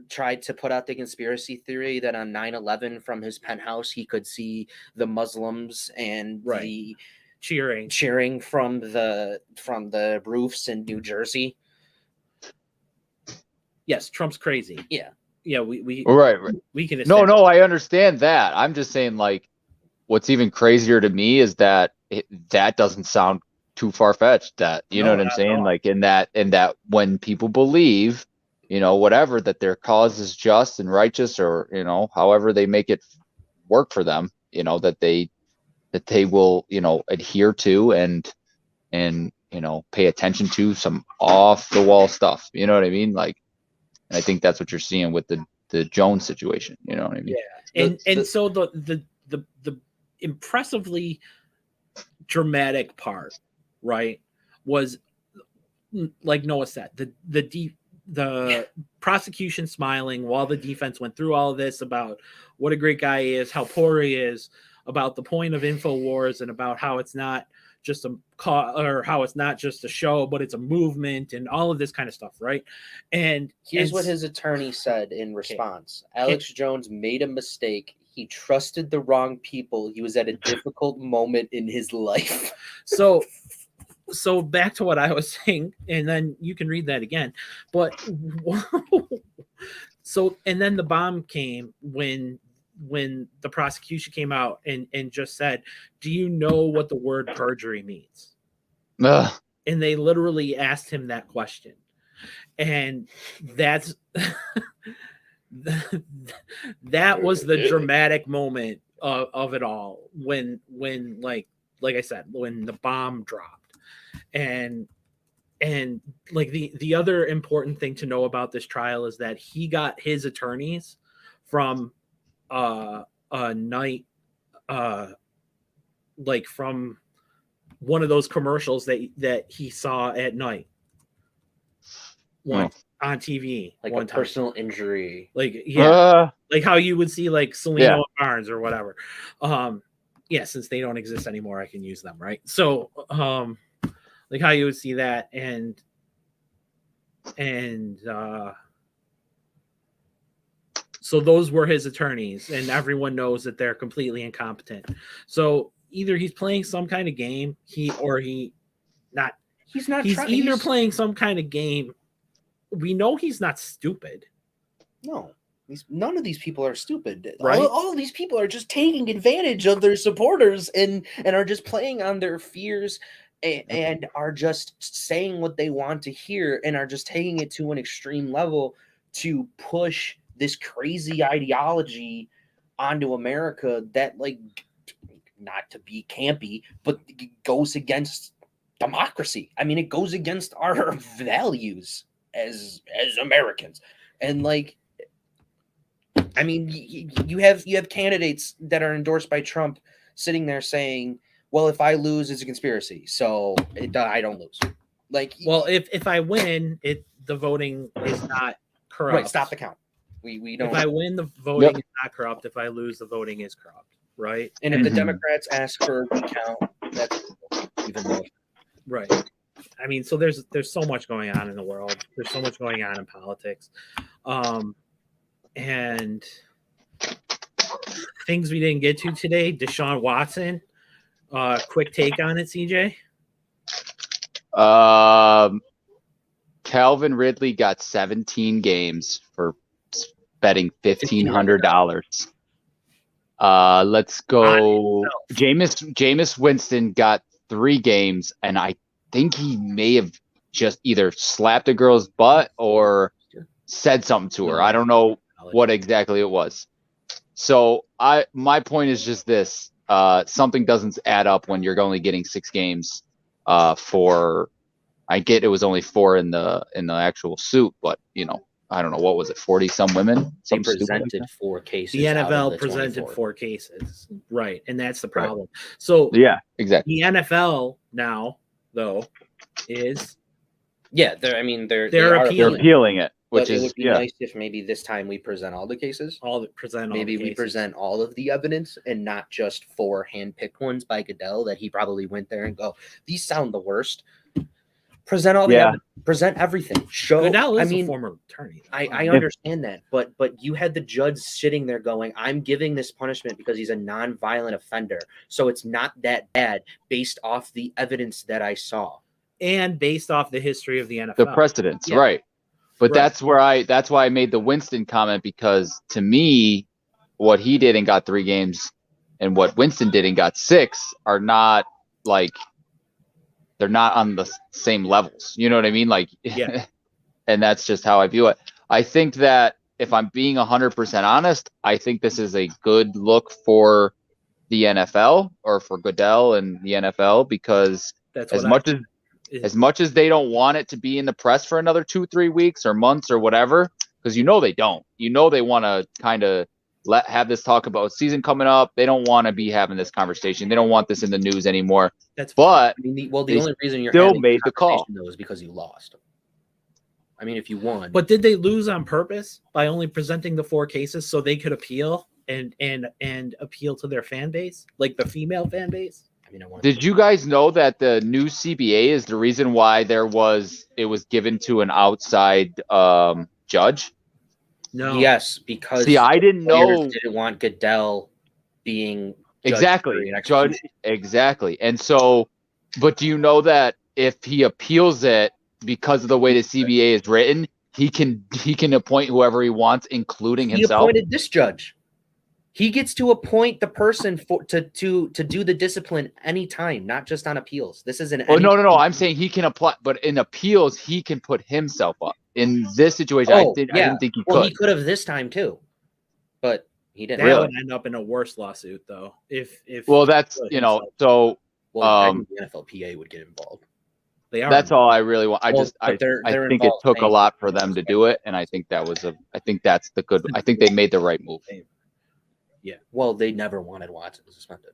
tried to put out the conspiracy theory that on 9/11 from his penthouse he could see the Muslims and the cheering from the roofs in New Jersey. Yes, Trump's crazy. Yeah. Yeah, we can No, I understand that. I'm just saying, like, what's even crazier to me is that that doesn't sound too far-fetched. That you know what I'm saying? Like in that when people believe, whatever, that their cause is just and righteous, or however they make it work for them, that they will adhere to and pay attention to some off the wall stuff. You know what I mean? Like, and I think that's what you're seeing with the Jones situation. You know what I mean? Yeah. So the impressively dramatic part, right, was, like Noah said, the prosecution smiling while the defense went through all of this about what a great guy he is, how poor he is, about the point of InfoWars, and about how it's not just how it's not just a show, but it's a movement, and all of this kind of stuff, right? And here's what his attorney said in response. Alex Jones made a mistake. He trusted the wrong people. He was at a difficult moment in his life. So back to what I was saying, and then you can read that again. But and then the bomb came when the prosecution came out and just said, do you know what the word perjury means? And they literally asked him that question. And that's that was the dramatic moment of it all when like I said, when the bomb dropped. And like the other important thing to know about this trial is that he got his attorneys from a night like from one of those commercials that he saw at night on TV, like one a time. Personal injury, like like how you would see like Selena and Barnes or whatever. Since they don't exist anymore, I can use them, right? So like how you would see that, and so those were his attorneys, and everyone knows that they're completely incompetent. So either he's playing some kind of game, he's either playing some kind of game. We know he's not stupid. No, none of these people are stupid. Right? All of these people are just taking advantage of their supporters and are just playing on their fears and are just saying what they want to hear and are just taking it to an extreme level to push this crazy ideology onto America that, like, not to be campy, but goes against democracy. I mean, it goes against our values as Americans. And like, I mean, you have candidates that are endorsed by Trump sitting there saying, well, if I lose, it's a conspiracy, so I don't lose. Like, well, if I win, the voting is not corrupt. Right, stop the count. We don't. If I win, the voting is not corrupt. If I lose, the voting is corrupt. Right. And if the Democrats ask for a recount, that's even more. Right. I mean, so there's so much going on in the world. There's so much going on in politics. And things we didn't get to today. Deshaun Watson. Quick take on it, CJ. Calvin Ridley got 17 games for betting $1,500. Let's go. Jameis Winston got 3 games, and I think he may have just either slapped a girl's butt or said something to her. I don't know what exactly it was. So my point is just this: something doesn't add up when you're only getting 6 games. I get it was only 4 in the actual suit, but I don't know, what was it, 40 some women? They presented 4 cases. The NFL presented 4 cases, right? And that's the problem. Right. So yeah, exactly. The NFL now, though, is they're appealing it, which it would be nice if maybe this time we present all the cases. Maybe we present all of the evidence and not just 4 handpicked ones by Goodell that he probably went there and go, these sound the worst. Present all the evidence, present everything. Show. Goodell is I mean, a former attorney. I understand that, but you had the judge sitting there going, "I'm giving this punishment because he's a non-violent offender, so it's not that bad based off the evidence that I saw and based off the history of the NFL, the precedents, right?" But that's why I made the Winston comment, because to me, what he did and got 3 games, and what Winston did and got 6 are not like. They're not on the same levels. You know what I mean? Like, and that's just how I view it. I think that if I'm being 100% honest, I think this is a good look for the NFL, or for Goodell and the NFL, because as much as they don't want it to be in the press for another 2-3 weeks or months or whatever, because they don't. They want to kind of have this talk about season coming up. They don't want to be having this conversation. They don't want this in the news anymore. But the only reason you're still having made the call though is because you lost. I mean, if you won, but did they lose on purpose by only presenting the 4 cases so they could appeal and appeal to their fan base, like the female fan base? I mean, did you guys know that the new CBA is the reason why it was given to an outside judge? No. Yes, because I didn't know. Didn't want Goodell being exactly judge. Exactly. And so, but do you know that if he appeals it, because of the way the CBA is written, he can appoint whoever he wants, including himself? He appointed this judge. He gets to appoint the person to do the discipline anytime, not just on appeals. This isn't. Oh, no. I'm saying he can apply, but in appeals, he can put himself up. In this situation, I didn't think he could. Well, he could have this time too, but he didn't. That would end up in a worse lawsuit, though. If that's so. The NFLPA would get involved. They are. That's all I really want. I think it took a lot for them to do it, and I think that's the good. I think they made the right move. Yeah. Well, they never wanted Watson suspended.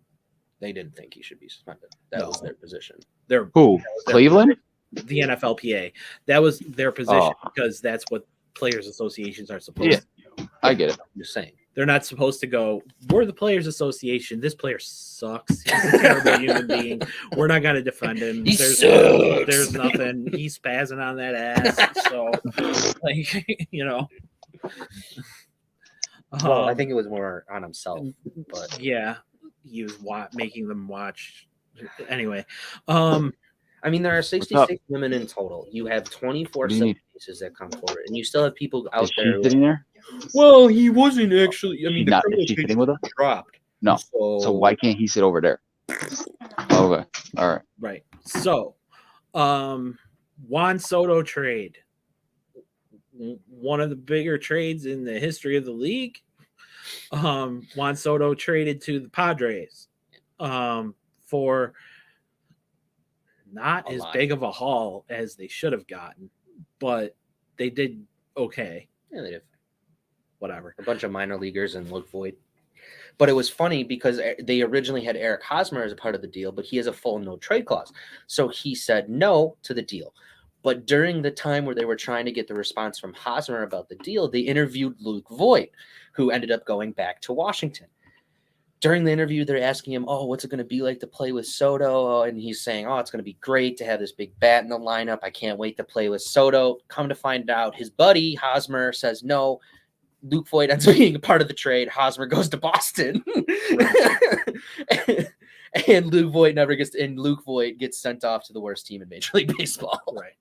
They didn't think he should be suspended. That was their position. Cleveland? The NFLPA. That was their position because that's what players' associations are supposed to do. I get it. I'm just saying. They're not supposed to go, we're the players' association. This player sucks. He's a terrible human being. We're not going to defend him. There's nothing. He's spazzing on that ass. So, Well, I think it was more on himself. But yeah, he was making them watch. Anyway, I mean, there are 66 women in total. You have 24 cases that come forward, and you still have people out there. Sitting there? Well, he wasn't actually. I mean, is she sitting with us? Dropped. No. So why can't he sit over there? Okay. All right. Right. So, Juan Soto trade. One of the bigger trades in the history of the league. Juan Soto traded to the Padres for not as big of a haul as they should have gotten, but they did okay. Yeah, they did. Whatever. A bunch of minor leaguers and Luke Voigt. But it was funny because they originally had Eric Hosmer as a part of the deal, but he has a full no trade clause. So he said no to the deal. But during the time where they were trying to get the response from Hosmer about the deal, they interviewed Luke Voigt, who ended up going back to Washington. During the interview, they're asking him, what's it going to be like to play with Soto? And he's saying, it's going to be great to have this big bat in the lineup. I can't wait to play with Soto. Come to find out, his buddy, Hosmer, says no. Luke Voigt ends up being a part of the trade. Hosmer goes to Boston. and Luke Voigt gets sent off to the worst team in Major League Baseball. Right.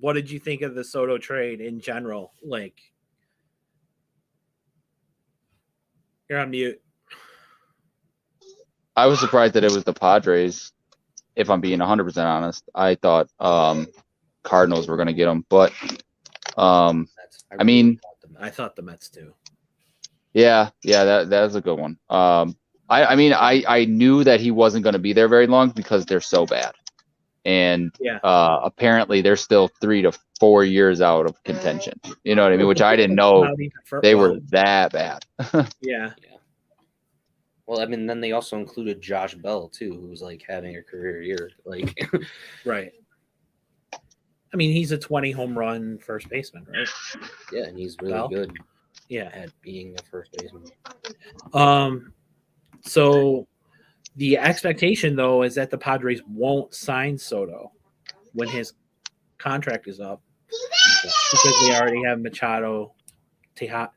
What did you think of the Soto trade in general? Like, you're on mute. I was surprised that it was the Padres. If I'm being 100% honest, I thought Cardinals were going to get him, but I thought the Mets too. Yeah, that's a good one. I knew that he wasn't going to be there very long because they're so bad, and apparently they're still 3 to 4 years out of contention. You know what I mean? Which I didn't know they were that bad. Yeah. Well, I mean, then they also included Josh Bell too, who's like having a career year, like right. I mean, he's a 20 home run first baseman, right? Yeah, and he's really good. Yeah, at being a first baseman. So The expectation, though, is that the Padres won't sign Soto when his contract is up because they already have Machado,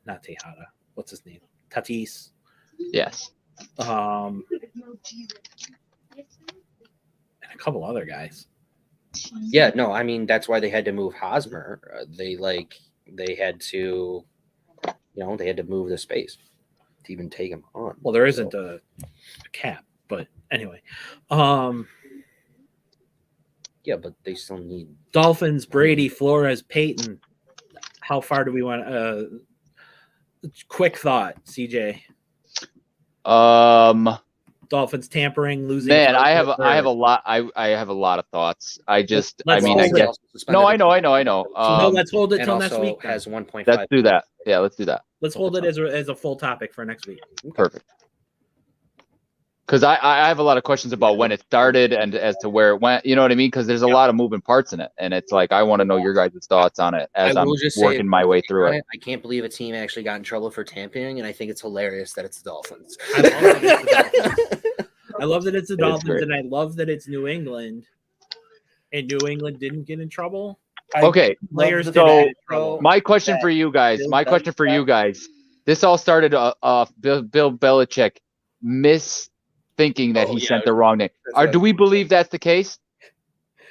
not Tejada. What's his name? Tatis. Yes. And a couple other guys. Yeah, no, I mean that's why they had to move Hosmer. They had to, they had to move the space to even take him on. Well, there isn't a cap, but anyway. Yeah, but they still need Dolphins, Brady, Flores, Peyton. How far do we want? Quick thought, CJ. Dolphins tampering, losing. Man, I have a lot. I have a lot of thoughts. I get. No, I know. So let's hold it till next week. Has 1.5. Let's do that. Yeah, let's do that. Let's hold it as a full topic for next week. Perfect. Because I have a lot of questions about when it started and as to where it went. You know what I mean? Because there's a lot of moving parts in it, and it's like I want to know your guys' thoughts on it as I'm working my way through it. I can't believe a team actually got in trouble for tampering, and I think it's hilarious that it's the Dolphins. I love that it's the Dolphins, and I love that it's New England, and New England didn't get in trouble. Okay, Players. So my question for you guys. This all started off Bill Belichick thinking that he sent the wrong name. Do we believe that's the case?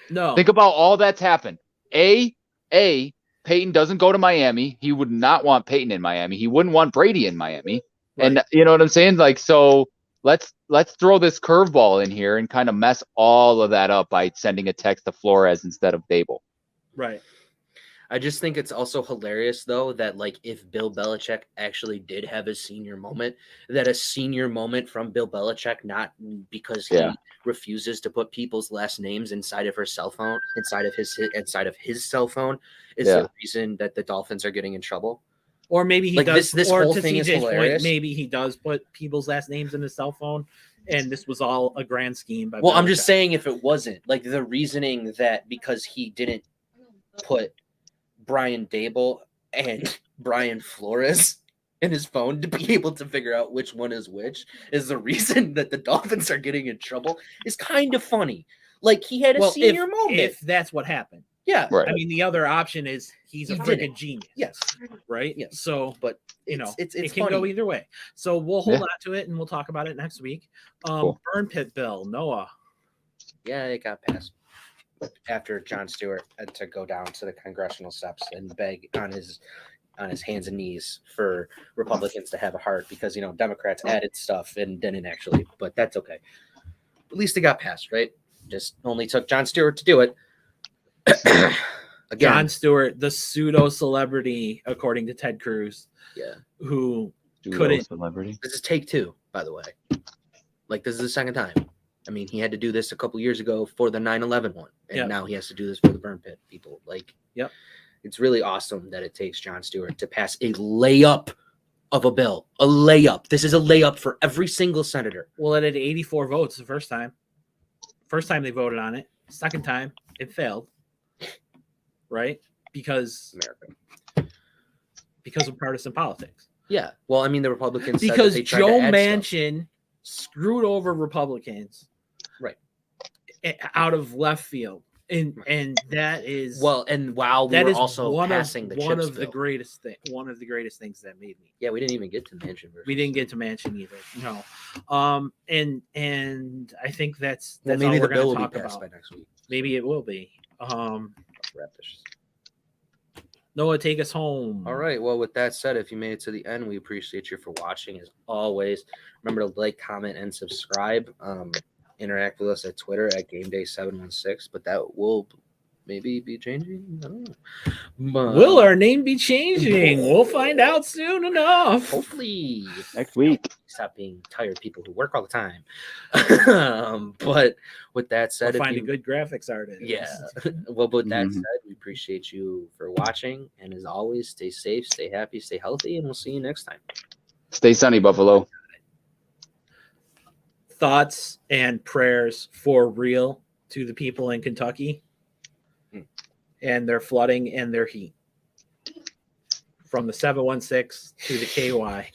No. Think about all that's happened. Peyton doesn't go to Miami. He would not want Peyton in Miami. He wouldn't want Brady in Miami. Right. And you know what I'm saying? Like, so let's throw this curveball in here and kind of mess all of that up by sending a text to Flores instead of Dable. Right. I just think it's also hilarious, though, that like if Bill Belichick actually did have a senior moment, that a senior moment from Bill Belichick, not because he refuses to put people's last names inside of her cell phone, inside of his cell phone, is the reason that the Dolphins are getting in trouble. Or maybe he does. This whole thing is hilarious. Maybe he does put people's last names in his cell phone, and this was all a grand scheme. By well, Belichick. I'm just saying if it wasn't like the reasoning that because he didn't put Brian Dable and Brian Flores in his phone to be able to figure out which one is which is the reason that the Dolphins are getting in trouble is kind of funny. Like he had a senior moment. If that's what happened. Yeah. Right. I mean, the other option is he's a freaking genius. Yes. Right? Yes. So, but it can funny. Go either way. So we'll hold on to it and we'll talk about it next week. Cool. Burn pit bill, Noah. Yeah, it got passed. After Jon Stewart had to go down to the congressional steps and beg on his hands and knees for Republicans to have a heart because Democrats added stuff and didn't actually, but that's okay. At least it got passed, right? Just only took Jon Stewart to do it. Again, Jon Stewart, the pseudo celebrity, according to Ted Cruz. Yeah, who couldn't. Celebrity. This is take 2, by the way. Like this is the second time. I mean, he had to do this a couple years ago for the 9/11 one, and now he has to do this for the burn pit people. Like, it's really awesome that it takes Jon Stewart to pass a layup of a bill. A layup. This is a layup for every single senator. Well, it had 84 votes the first time. First time they voted on it. Second time, it failed. Right? Because of partisan politics. Yeah. Well, I mean, the Republicans because said that they Joe Manchin screwed over Republicans. Right. Out of left field. And that is and while we were also passing one of the greatest things that made me. Yeah, we didn't even get to Manchin. We didn't get to Manchin either. No. And I think that's maybe all the we're bill will talk be passed about. by next week. Maybe it will be. Let's wrap this. Noah, take us home. All right. Well, with that said, if you made it to the end, we appreciate you for watching as always. Remember to like, comment, and subscribe. Interact with us at Twitter at GameDay716, but that will maybe be changing. I don't know. Will our name be changing? We'll find out soon enough. Hopefully next week. Stop being tired people who work all the time. But with that said, find a good graphics artist. Yeah. Well, with that said, we appreciate you for watching, and as always, stay safe, stay happy, stay healthy, and we'll see you next time. Stay sunny, Buffalo. Thoughts and prayers for real to the people in Kentucky and their flooding and their heat. From the 716 to the KY.